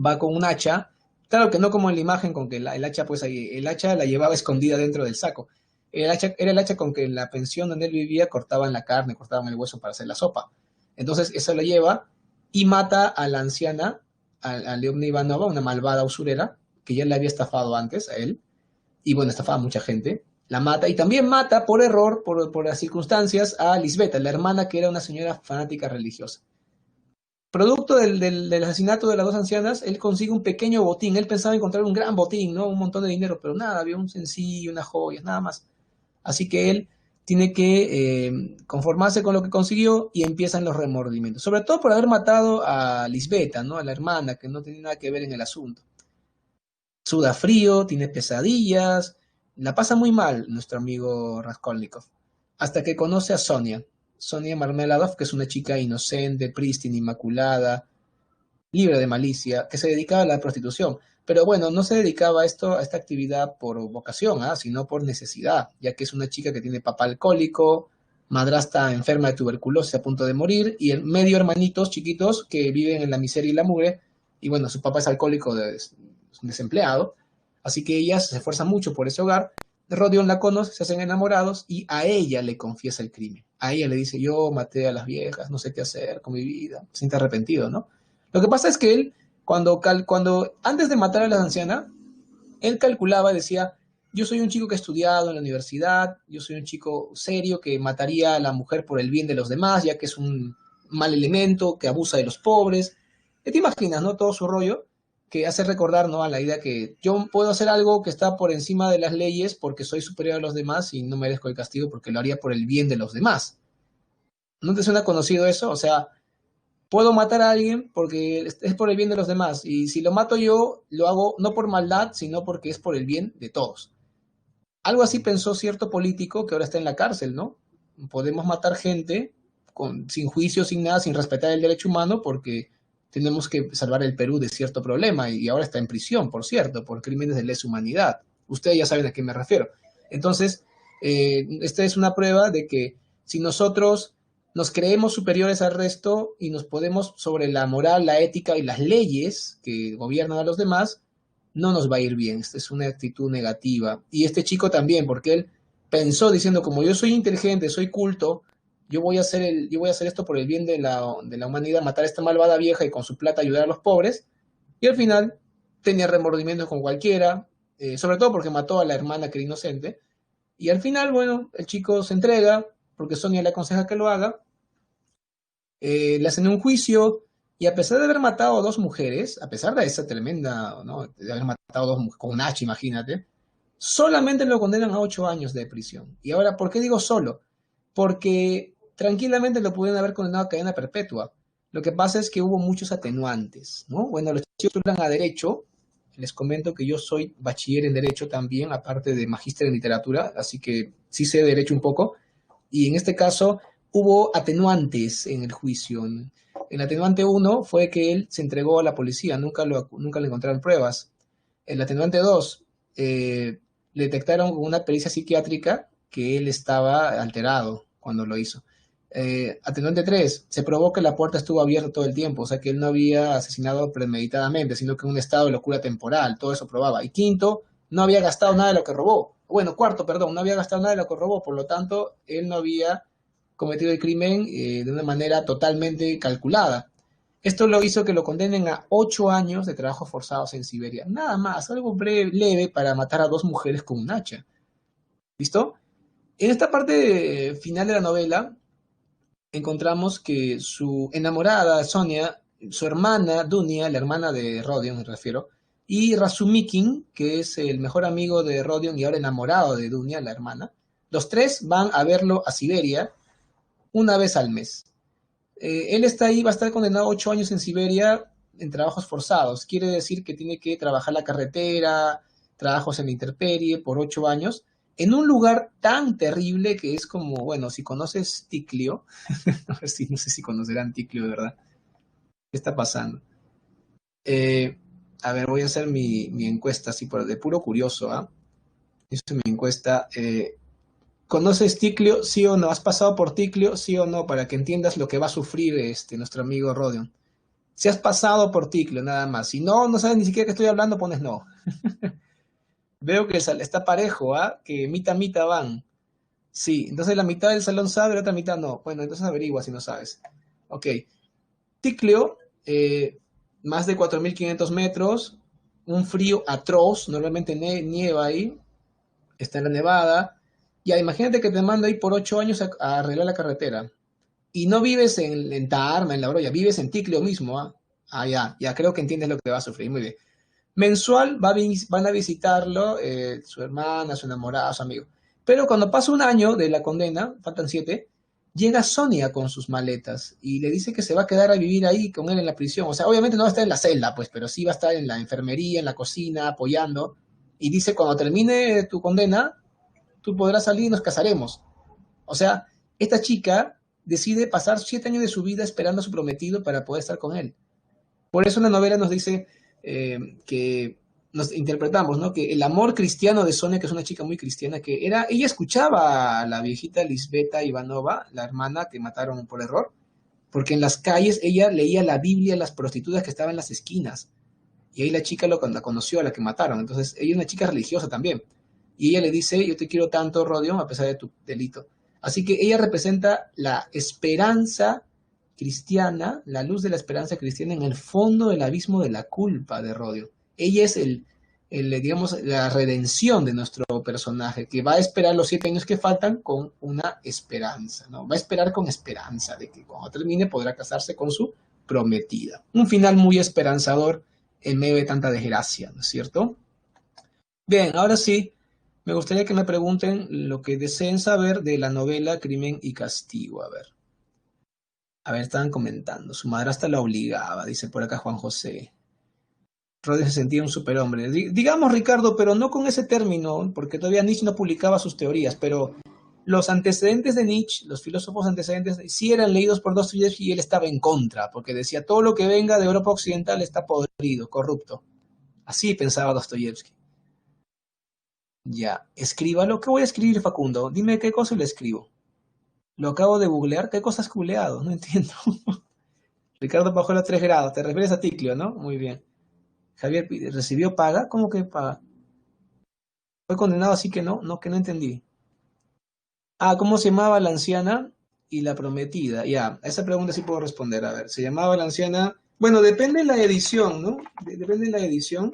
va con un hacha, claro que no como en la imagen con que el hacha, pues ahí, el hacha la llevaba escondida dentro del saco. El hacha, era el hacha con que en la pensión donde él vivía cortaban la carne, cortaban el hueso para hacer la sopa. Entonces eso lo lleva y mata a la anciana, a Leonida Ivanova, una malvada usurera, que ya le había estafado antes a él, y bueno, estafaba a mucha gente, la mata, y también mata por error, por las circunstancias, a Lisbeta, la hermana que era una señora fanática religiosa. Producto del asesinato de las dos ancianas, él consigue un pequeño botín. Él pensaba encontrar un gran botín, ¿no? Un montón de dinero, pero nada, había un sencillo, unas joyas, nada más. Así que él tiene que conformarse con lo que consiguió y empiezan los remordimientos. Sobre todo por haber matado a Lisbeta, ¿no? A la hermana, que no tenía nada que ver en el asunto. Suda frío, tiene pesadillas, la pasa muy mal nuestro amigo Raskolnikov, hasta que conoce a Sonia Marmeladov, que es una chica inocente, prístina, inmaculada, libre de malicia, que se dedicaba a la prostitución. Pero bueno, no se dedicaba a esta actividad por vocación, sino por necesidad, ya que es una chica que tiene papá alcohólico, madrastra enferma de tuberculosis a punto de morir, y medio hermanitos chiquitos que viven en la miseria y la mugre, y bueno, su papá es alcohólico, es un desempleado, así que ella se esfuerza mucho por ese hogar. Rodion la conoce, se hacen enamorados y a ella le confiesa el crimen. A ella le dice, yo maté a las viejas, no sé qué hacer con mi vida, se siente arrepentido, ¿no? Lo que pasa es que él, antes de matar a la anciana, él calculaba, decía, yo soy un chico que ha estudiado en la universidad, yo soy un chico serio que mataría a la mujer por el bien de los demás, ya que es un mal elemento, que abusa de los pobres. ¿Qué te imaginas, no? Todo su rollo, que hace recordar, ¿no? A la idea que yo puedo hacer algo que está por encima de las leyes porque soy superior a los demás y no merezco el castigo porque lo haría por el bien de los demás. ¿No te suena conocido eso? O sea, puedo matar a alguien porque es por el bien de los demás. Y si lo mato yo, lo hago no por maldad, sino porque es por el bien de todos. Algo así pensó cierto político que ahora está en la cárcel, ¿no? Podemos matar gente sin juicio, sin nada, sin respetar el derecho humano, porque tenemos que salvar el Perú de cierto problema. Y ahora está en prisión, por cierto, por crímenes de lesa humanidad. Ustedes ya saben a qué me refiero. Entonces, esta es una prueba de que si nosotros nos creemos superiores al resto y nos podemos sobre la moral, la ética y las leyes que gobiernan a los demás, no nos va a ir bien. Esta es una actitud negativa. Y este chico también, porque él pensó diciendo, como yo soy inteligente, soy culto, yo voy a hacer esto por el bien de la humanidad, matar a esta malvada vieja y con su plata ayudar a los pobres. Y al final tenía remordimientos con cualquiera, sobre todo porque mató a la hermana que era inocente. Y al final, bueno, el chico se entrega porque Sonia le aconseja que lo haga. Le hacen un juicio y a pesar de haber matado a dos mujeres, a pesar de esa tremenda, ¿no? De haber matado a dos mujeres con un hacha, imagínate, solamente lo condenan a 8 años de prisión. Y ahora, ¿por qué digo solo? Porque tranquilamente lo pudieron haber condenado a cadena perpetua. Lo que pasa es que hubo muchos atenuantes, ¿no? Bueno, los chicos estudian a Derecho. Les comento que yo soy bachiller en Derecho también, aparte de magíster en Literatura, así que sí sé Derecho un poco. Y en este caso hubo atenuantes en el juicio. El atenuante uno fue que él se entregó a la policía, nunca le encontraron pruebas. El atenuante 2, le detectaron con una pericia psiquiátrica que él estaba alterado cuando lo hizo. Atenuante 3, se probó que la puerta estuvo abierta todo el tiempo, o sea que él no había asesinado premeditadamente, sino que en un estado de locura temporal, todo eso probaba. Y quinto, no había gastado nada de lo que robó. Bueno, cuarto, perdón, no había gastado nada de lo que robó, por lo tanto, él no había cometido el crimen de una manera totalmente calculada. Esto lo hizo que lo condenen a 8 años de trabajos forzados en Siberia. Nada más, algo breve, leve para matar a dos mujeres con un hacha. ¿Listo? En esta parte final de la novela encontramos que su enamorada, Sonia, su hermana, Dunia, la hermana de Rodion, me refiero, y Razumikin, que es el mejor amigo de Rodion y ahora enamorado de Dunia, la hermana, los tres van a verlo a Siberia una vez al mes. Él está ahí, va a estar condenado a 8 años en Siberia en trabajos forzados. Quiere decir que tiene que trabajar la carretera, trabajos en la intemperie por 8 años, en un lugar tan terrible que es como, bueno, si conoces Ticlio, a ver si, no sé si conocerán Ticlio, de verdad. ¿Qué está pasando? Eh, a ver, voy a hacer mi encuesta, así de puro curioso, ¿ah? Hice mi encuesta. ¿Conoces Ticlio? ¿Sí o no? ¿Has pasado por Ticlio? ¿Sí o no? Para que entiendas lo que va a sufrir nuestro amigo Rodion. Si has pasado por Ticlio, nada más. Si no, no sabes ni siquiera que estoy hablando, pones no. Veo que está parejo, ¿ah? Que mitad van. Sí, entonces la mitad del salón sabe, la otra mitad no. Bueno, entonces averigua si no sabes. Ok. Ticlio, más de 4.500 metros, un frío atroz, normalmente nieva ahí, está en la nevada. Ya, imagínate que te mando ahí por 8 años a arreglar la carretera. Y no vives en Tarma, en La Broya, vives en Ticlio mismo, ¿ah? Ah, ya creo que entiendes lo que va a sufrir, muy bien. Mensual van a visitarlo su hermana, su enamorada, su amigo. Pero cuando pasa un año de la condena, faltan 7, llega Sonia con sus maletas y le dice que se va a quedar a vivir ahí con él en la prisión. O sea, obviamente no va a estar en la celda, pues, pero sí va a estar en la enfermería, en la cocina, apoyando. Y dice, cuando termine tu condena, tú podrás salir y nos casaremos. O sea, esta chica decide pasar 7 años de su vida esperando a su prometido para poder estar con él. Por eso la novela nos dice que nos interpretamos, ¿no? Que el amor cristiano de Sonia, que es una chica muy cristiana, ella escuchaba a la viejita Lisbeta Ivanova, la hermana que mataron por error, porque en las calles ella leía la Biblia a las prostitutas que estaban en las esquinas. Y ahí la chica la conoció a la que mataron. Entonces, ella es una chica religiosa también. Y ella le dice, yo te quiero tanto, Rodion, a pesar de tu delito. Así que ella representa la esperanza cristiana, la luz de la esperanza cristiana en el fondo del abismo de la culpa de Rodion. Ella es digamos, la redención de nuestro personaje, que va a esperar los 7 años que faltan con una esperanza, ¿no? Va a esperar con esperanza de que cuando termine podrá casarse con su prometida. Un final muy esperanzador en medio de tanta desgracia, ¿no es cierto? Bien, ahora sí, me gustaría que me pregunten lo que deseen saber de la novela Crimen y Castigo. A ver, estaban comentando. Su madrastra la obligaba, dice por acá Juan José. Rodri se sentía un superhombre. Digamos, Ricardo, pero no con ese término, porque todavía Nietzsche no publicaba sus teorías, pero los antecedentes de Nietzsche, los filósofos antecedentes, sí eran leídos por Dostoyevsky y él estaba en contra, porque decía todo lo que venga de Europa Occidental está podrido, corrupto. Así pensaba Dostoyevsky. Ya, escríbalo. ¿Qué voy a escribir, Facundo? Dime qué cosa le escribo. Lo acabo de googlear. ¿Qué cosa has googleado? No entiendo. Ricardo bajó los 3 grados. Te refieres a Ticlio, ¿no? Muy bien. Javier recibió paga. ¿Cómo que paga? Fue condenado, así que no, que no entendí. Ah, ¿cómo se llamaba la anciana y la prometida? Ya, a esa pregunta sí puedo responder. A ver, se llamaba la anciana. Bueno, depende de la edición, ¿no? Depende de la edición,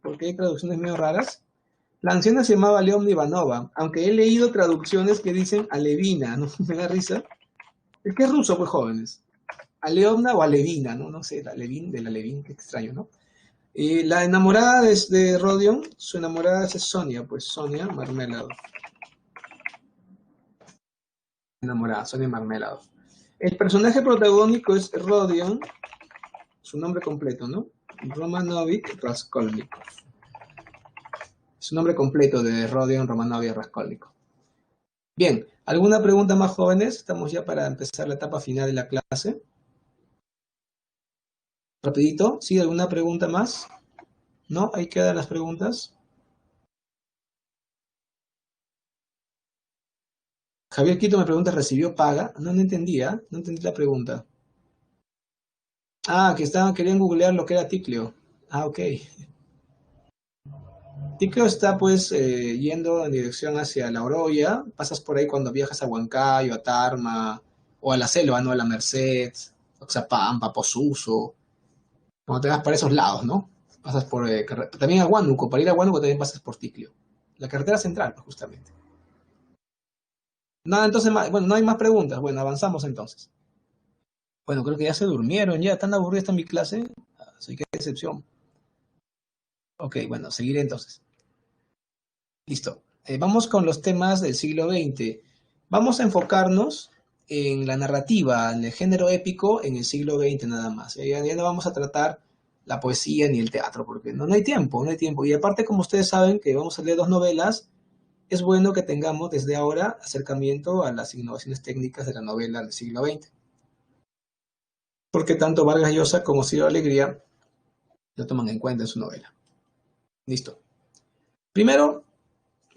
porque hay traducciones medio raras. La anciana se llamaba León Ivanova, aunque he leído traducciones que dicen Alevina, ¿no? Me da risa. Es que es ruso, pues jóvenes. Aleovna o Alevina, ¿no? No sé, la Levin, de la Levin, qué extraño, ¿no? La enamorada de Rodion, su enamorada es Sonia, pues Sonia Marmelado. Enamorada, Sonia Marmelado. El personaje protagónico es Rodion, su nombre completo, ¿no? Romanovich Raskolnikov. Su nombre completo de Rodion Romanovich Raskolnikov. Bien, ¿alguna pregunta más, jóvenes? Estamos ya para empezar la etapa final de la clase. Rapidito, ¿sí? ¿Alguna pregunta más? ¿No? Ahí quedan las preguntas. Javier Quito me pregunta, ¿recibió paga? No, no entendía, no entendí la pregunta. Ah, que querían googlear lo que era Ticlio. Ah, ok. Ticlio está pues yendo en dirección hacia La Oroya. Pasas por ahí cuando viajas a Huancayo, a Tarma, o a la selva, ¿no? A la Merced, Oxapampa, Posuso. Cuando te vas para esos lados, ¿no? Pasas por... también a Huánuco. Para ir a Huánuco también pasas por Ticlio. La carretera central, pues, justamente. Nada, entonces, bueno, no hay más preguntas. Bueno, avanzamos entonces. Bueno, creo que ya se durmieron, ya tan aburrida está mi clase, así que excepción. Ok, bueno, seguiré entonces. Listo. Vamos con los temas del siglo XX. Vamos a enfocarnos en la narrativa, en el género épico en el siglo XX nada más. Ya no vamos a tratar la poesía ni el teatro, porque no hay tiempo, no hay tiempo. Y aparte, como ustedes saben que vamos a leer dos novelas, es bueno que tengamos desde ahora acercamiento a las innovaciones técnicas de la novela del siglo XX. Porque tanto Vargas Llosa como Ciro Alegría lo toman en cuenta en su novela. Listo. Primero,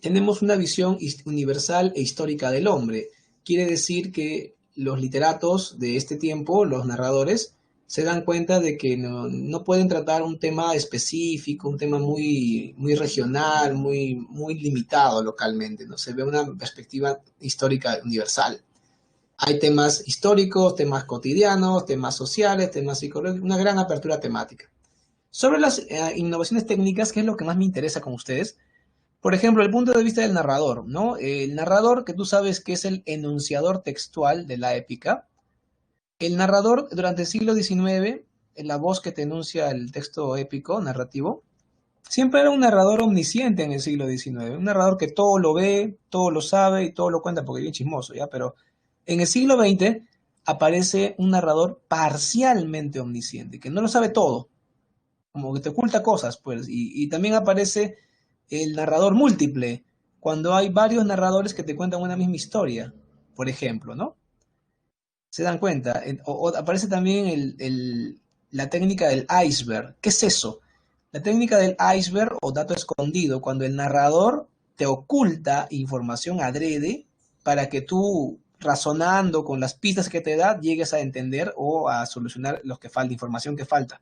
tenemos una visión universal e histórica del hombre. Quiere decir que los literatos de este tiempo, los narradores, se dan cuenta de que no pueden tratar un tema específico, un tema muy regional, muy limitado localmente, ¿no? Se ve una perspectiva histórica universal. Hay temas históricos, temas cotidianos, temas sociales, temas psicológicos, una gran apertura temática. Sobre las innovaciones técnicas, ¿qué es lo que más me interesa con ustedes? Por ejemplo, el punto de vista del narrador, ¿no? El narrador, que tú sabes que es el enunciador textual de la épica. El narrador, durante el siglo XIX, la voz que te enuncia el texto épico, narrativo, siempre era un narrador omnisciente en el siglo XIX. Un narrador que todo lo ve, todo lo sabe y todo lo cuenta porque es bien chismoso, ¿ya? Pero en el siglo XX aparece un narrador parcialmente omnisciente, que no lo sabe todo, como que te oculta cosas, pues, y también aparece el narrador múltiple, cuando hay varios narradores que te cuentan una misma historia, por ejemplo, ¿no? Se dan cuenta. O aparece también la técnica del iceberg. ¿Qué es eso? La técnica del iceberg o dato escondido, cuando el narrador te oculta información adrede para que tú, razonando con las pistas que te da, llegues a entender o a solucionar lo que falta, información que falta.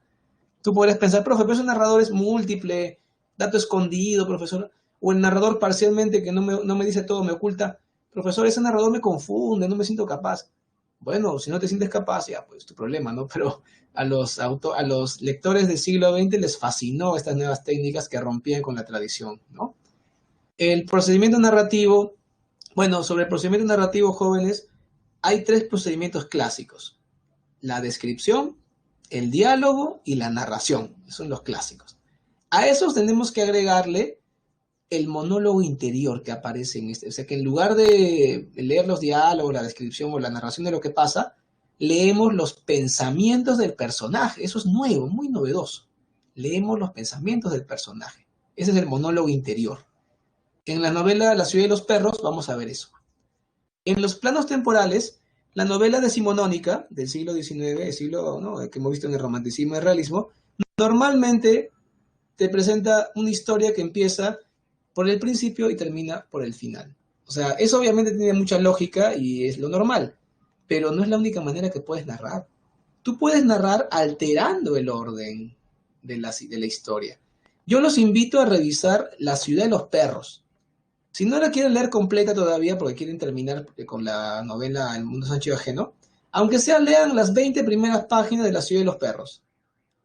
Tú podrías pensar, profe, pero ese narrador es múltiple, dato escondido, profesor, o el narrador parcialmente que no me dice todo, me oculta. Profesor, ese narrador me confunde, no me siento capaz. Bueno, si no te sientes capaz, ya, pues tu problema, ¿no? Pero a los lectores del siglo XX les fascinó estas nuevas técnicas que rompían con la tradición, ¿no? El procedimiento narrativo, bueno, sobre el procedimiento narrativo, jóvenes, hay tres procedimientos clásicos: la descripción, el diálogo y la narración. Son los clásicos. A esos tenemos que agregarle el monólogo interior que aparece en este. O sea que en lugar de leer los diálogos, la descripción o la narración de lo que pasa, leemos los pensamientos del personaje. Eso es nuevo, muy novedoso. Leemos los pensamientos del personaje. Ese es el monólogo interior. En la novela La ciudad de los perros vamos a ver eso. En los planos temporales, la novela decimonónica del siglo XIX, el siglo, ¿no?, que hemos visto en el romanticismo y el realismo, normalmente te presenta una historia que empieza por el principio y termina por el final. O sea, eso obviamente tiene mucha lógica y es lo normal, pero no es la única manera que puedes narrar. Tú puedes narrar alterando el orden de la historia. Yo los invito a revisar La ciudad de los perros. Si no la quieren leer completa todavía porque quieren terminar con la novela El mundo es ancho y ajeno, aunque sea lean las 20 primeras páginas de La ciudad de los perros,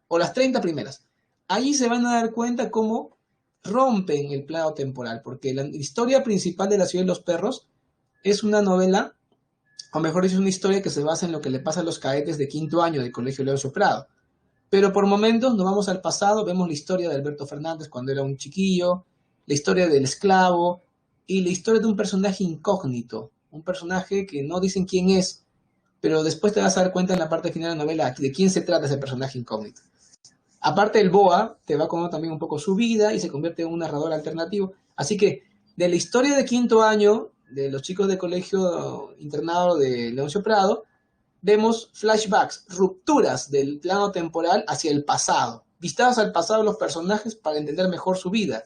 o las 30 primeras. Ahí se van a dar cuenta cómo rompen el plano temporal, porque la historia principal de La ciudad de los perros es una novela, o mejor dicho, es una historia que se basa en lo que le pasa a los cadetes de quinto año del Colegio Leoncio Prado. Pero por momentos nos vamos al pasado, vemos la historia de Alberto Fernández cuando era un chiquillo, la historia del esclavo y la historia de un personaje incógnito, un personaje que no dicen quién es, pero después te vas a dar cuenta en la parte final de la novela de quién se trata ese personaje incógnito. Aparte el Boa te va a contar también un poco su vida y se convierte en un narrador alternativo. Así que de la historia de quinto año, de los chicos de colegio internado de Leoncio Prado, vemos flashbacks, rupturas del plano temporal hacia el pasado, vistas al pasado de los personajes para entender mejor su vida.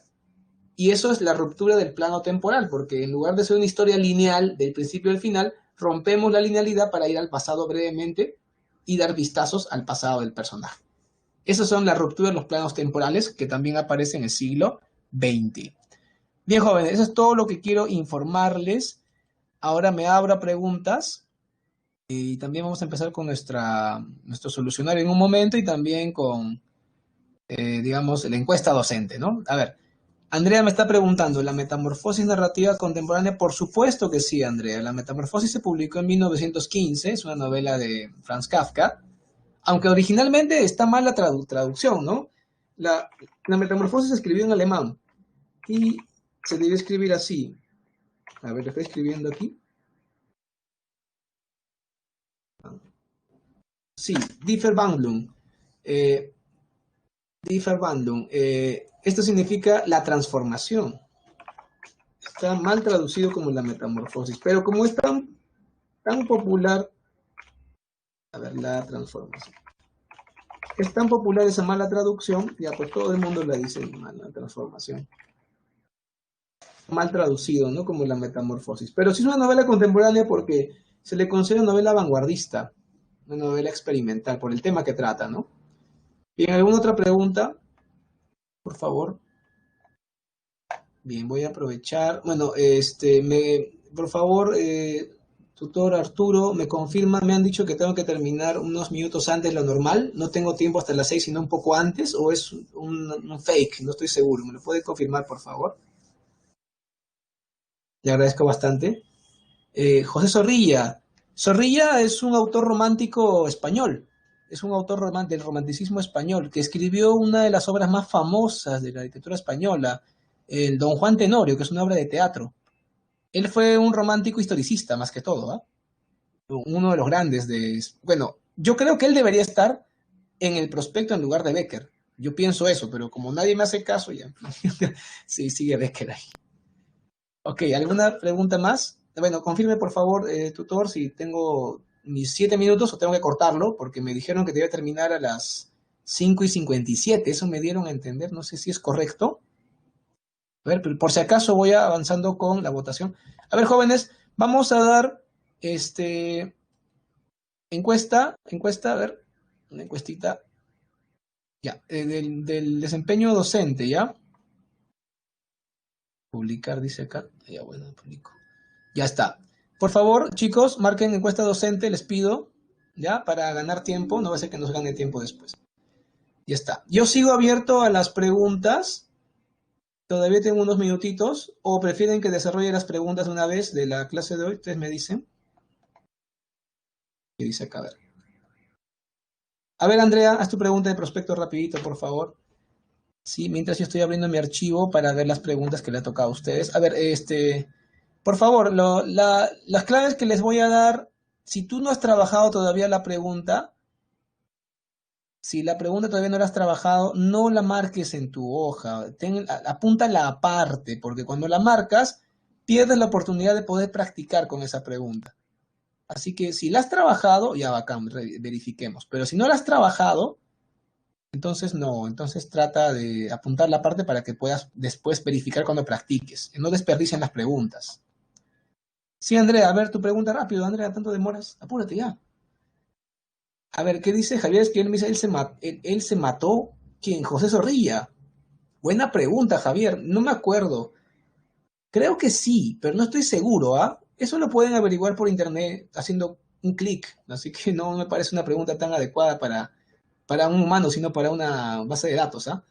Y eso es la ruptura del plano temporal, porque en lugar de ser una historia lineal del principio al final, rompemos la linealidad para ir al pasado brevemente y dar vistazos al pasado del personaje. Esas son las rupturas de los planos temporales que también aparecen en el siglo XX. Bien, jóvenes, eso es todo lo que quiero informarles. Ahora me abro a preguntas y también vamos a empezar con nuestro solucionario en un momento y también con, digamos, la encuesta docente, ¿no? A ver, Andrea me está preguntando, ¿la metamorfosis narrativa contemporánea? Por supuesto que sí, Andrea. La metamorfosis se publicó en 1915, es una novela de Franz Kafka, aunque originalmente está mal la traducción, ¿no? La metamorfosis se escribió en alemán y se debe escribir así. A ver, lo estoy escribiendo aquí. Sí, Die Verwandlung. Die Verwandlung. Esto significa la transformación. Está mal traducido como la metamorfosis, pero como es tan popular, a ver, la transformación. Es tan popular esa mala traducción, ya pues todo el mundo la dice mala transformación. Mal traducido, ¿no? Como la metamorfosis. Pero sí es una novela contemporánea porque se le considera novela vanguardista, una novela experimental, por el tema que trata, ¿no? Bien, ¿alguna otra pregunta? Por favor. Bien, voy a aprovechar. Bueno, por favor, tutor Arturo, me confirma, me han dicho que tengo que terminar unos minutos antes de lo normal. No tengo tiempo hasta las 6, sino un poco antes, o es un fake, no estoy seguro. ¿Me lo puede confirmar, por favor? Le agradezco bastante. José Zorrilla. Zorrilla es un autor romántico español. Es un autor del romanticismo español que escribió una de las obras más famosas de la literatura española, el Don Juan Tenorio, que es una obra de teatro. Él fue un romántico historicista, más que todo, ¿eh? Uno de los grandes de... Bueno, yo creo que él debería estar en el prospecto en lugar de Becker. Yo pienso eso, pero como nadie me hace caso, ya. Sí, sigue Becker ahí. Ok, ¿alguna pregunta más? Bueno, confirme por favor, tutor, si tengo mis 7 minutos o tengo que cortarlo, porque me dijeron que debía terminar a las 5:57. Eso me dieron a entender, no sé si es correcto. A ver, por si acaso voy avanzando con la votación. A ver, jóvenes, vamos a dar encuesta, a ver, una encuestita. Ya, del desempeño docente, ¿ya? Publicar, dice acá. Ya, bueno, publico. Ya está. Por favor, chicos, marquen encuesta docente, les pido, ¿ya? Para ganar tiempo, no va a ser que nos gane tiempo después. Ya está. Yo sigo abierto a las preguntas. Todavía tengo unos minutitos. ¿O prefieren que desarrolle las preguntas de una vez de la clase de hoy? Ustedes me dicen. ¿Qué dice acá? A ver, Andrea, haz tu pregunta de prospecto rapidito, por favor. Sí, mientras yo estoy abriendo mi archivo para ver las preguntas que le ha tocado a ustedes. A ver, por favor, las claves que les voy a dar, si tú no has trabajado todavía la pregunta, si la pregunta todavía no la has trabajado, no la marques en tu hoja, apúntala aparte, porque cuando la marcas, pierdes la oportunidad de poder practicar con esa pregunta. Así que si la has trabajado, ya bacán, verifiquemos. Pero si no la has trabajado, entonces no, entonces trata de apuntar la parte para que puedas después verificar cuando practiques. No desperdicien las preguntas. Sí, Andrea, a ver tu pregunta rápido, Andrea, tanto demoras. Apúrate ya. A ver, ¿qué dice Javier? Es que él me dice, él se mató. ¿Quién? José Zorrilla. Buena pregunta, Javier. No me acuerdo. Creo que sí, pero no estoy seguro, ¿ah? Eso lo pueden averiguar por internet haciendo un clic, así que no me parece una pregunta tan adecuada para un humano, sino para una base de datos, ¿ah?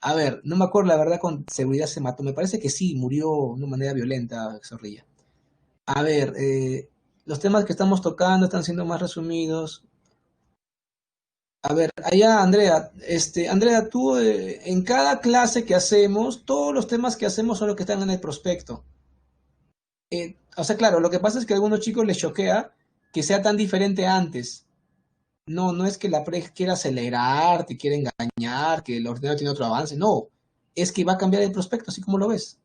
A ver, no me acuerdo la verdad con seguridad se mató, me parece que sí, murió de una manera violenta, Zorrilla. A ver, los temas que estamos tocando están siendo más resumidos. A ver, allá Andrea, Andrea, tú en cada clase que hacemos, todos los temas que hacemos son los que están en el prospecto. O sea, claro, lo que pasa es que a algunos chicos les choquea que sea tan diferente antes. No, no es que la pre quiera acelerar, te quiera engañar, que el ordenador tiene otro avance. No, es que va a cambiar el prospecto, así como lo ves.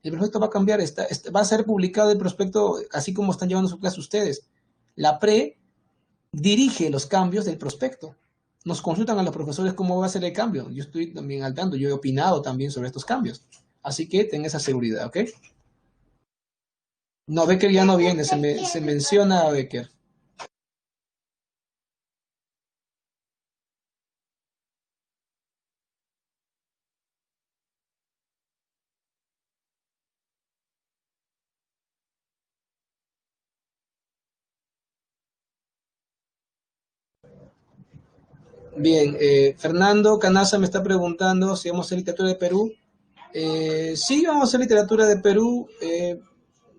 El prospecto va a cambiar, va a ser publicado el prospecto así como están llevando su clase ustedes. La pre dirige los cambios del prospecto. Nos consultan a los profesores cómo va a ser el cambio. Yo estoy también al tanto, yo he opinado también sobre estos cambios. Así que ten esa seguridad, ¿ok? No, Becker ya no viene, se menciona a Becker. Bien, Fernando Canaza me está preguntando si vamos a hacer literatura de Perú. Sí, vamos a hacer literatura de Perú.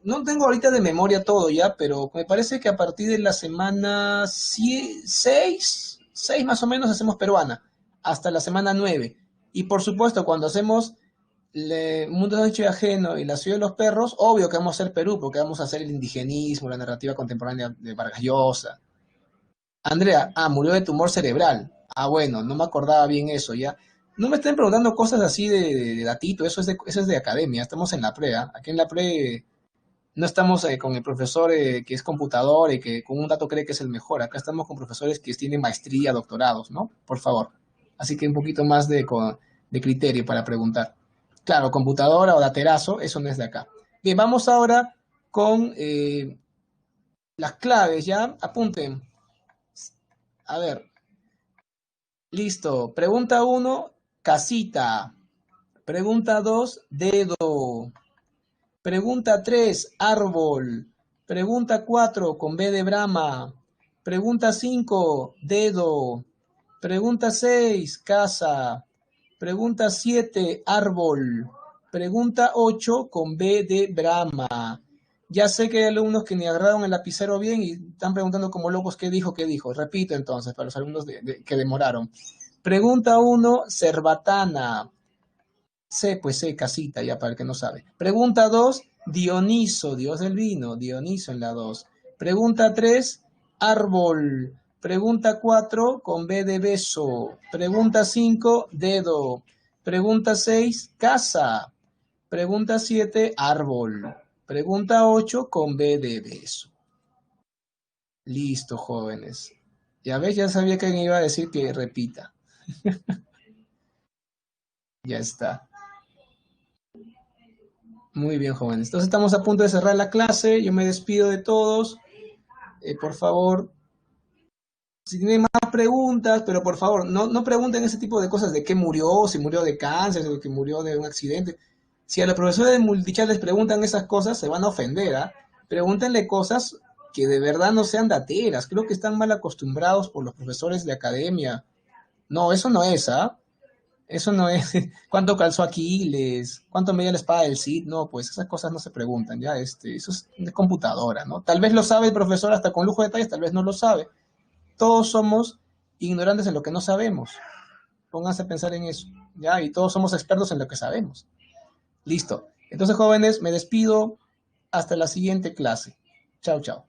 No tengo ahorita de memoria todo ya, pero me parece que a partir de la semana 6 más o menos hacemos peruana, hasta la semana 9. Y por supuesto, cuando hacemos Mundo de Hecho y Ajeno y La Ciudad de los Perros, obvio que vamos a hacer Perú, porque vamos a hacer el indigenismo, la narrativa contemporánea de Vargas Llosa. Andrea, murió de tumor cerebral. Bueno, no me acordaba bien eso ya. No me estén preguntando cosas así de datito, eso es de academia, estamos en la pre, ¿ah? Aquí en la pre no estamos con el profesor que es computador y que con un dato cree que es el mejor. Acá estamos con profesores que tienen maestría, doctorados, ¿no? Por favor. Así que un poquito más de criterio para preguntar. Claro, computadora o daterazo, eso no es de acá. Bien, vamos ahora con las claves, ¿ya? Apunten. A ver, listo. Pregunta uno, casita. Pregunta 2, dedo. Pregunta 3, árbol. Pregunta 4, con B de Brahma. Pregunta 5, dedo. Pregunta 6, casa. Pregunta 7, árbol. Pregunta 8, con B de Brahma. Ya sé que hay alumnos que ni agarraron el lapicero bien y están preguntando como locos qué dijo, qué dijo. Repito entonces, para los alumnos que demoraron. Pregunta 1, cerbatana. Pues sé, casita, ya para el que no sabe. Pregunta 2, Dioniso, dios del vino, Dioniso en la 2. Pregunta 3, árbol. Pregunta 4, con B de beso. Pregunta 5, dedo. Pregunta 6, casa. Pregunta 7, árbol. Pregunta 8, con B de beso. Listo, jóvenes. Ya ves, ya sabía que me iba a decir que repita. Ya está. Muy bien, jóvenes. Entonces estamos a punto de cerrar la clase. Yo me despido de todos. Por favor, si tienen más preguntas, pero por favor, no pregunten ese tipo de cosas de qué murió, si murió de cáncer, o que murió de un accidente. Si a los profesores de Multichat les preguntan esas cosas, se van a ofender, ¿ah? Pregúntenle cosas que de verdad no sean dateras. Creo que están mal acostumbrados por los profesores de academia. No, eso no es, ¿ah? Eso no es cuánto calzó Aquiles, cuánto medía la espada del Cid, no, pues esas cosas no se preguntan, ya, eso es de computadora, ¿no? Tal vez lo sabe el profesor hasta con lujo de detalles, tal vez no lo sabe. Todos somos ignorantes en lo que no sabemos. Pónganse a pensar en eso, ya, y todos somos expertos en lo que sabemos. Listo. Entonces, jóvenes, me despido hasta la siguiente clase. Chao, chao.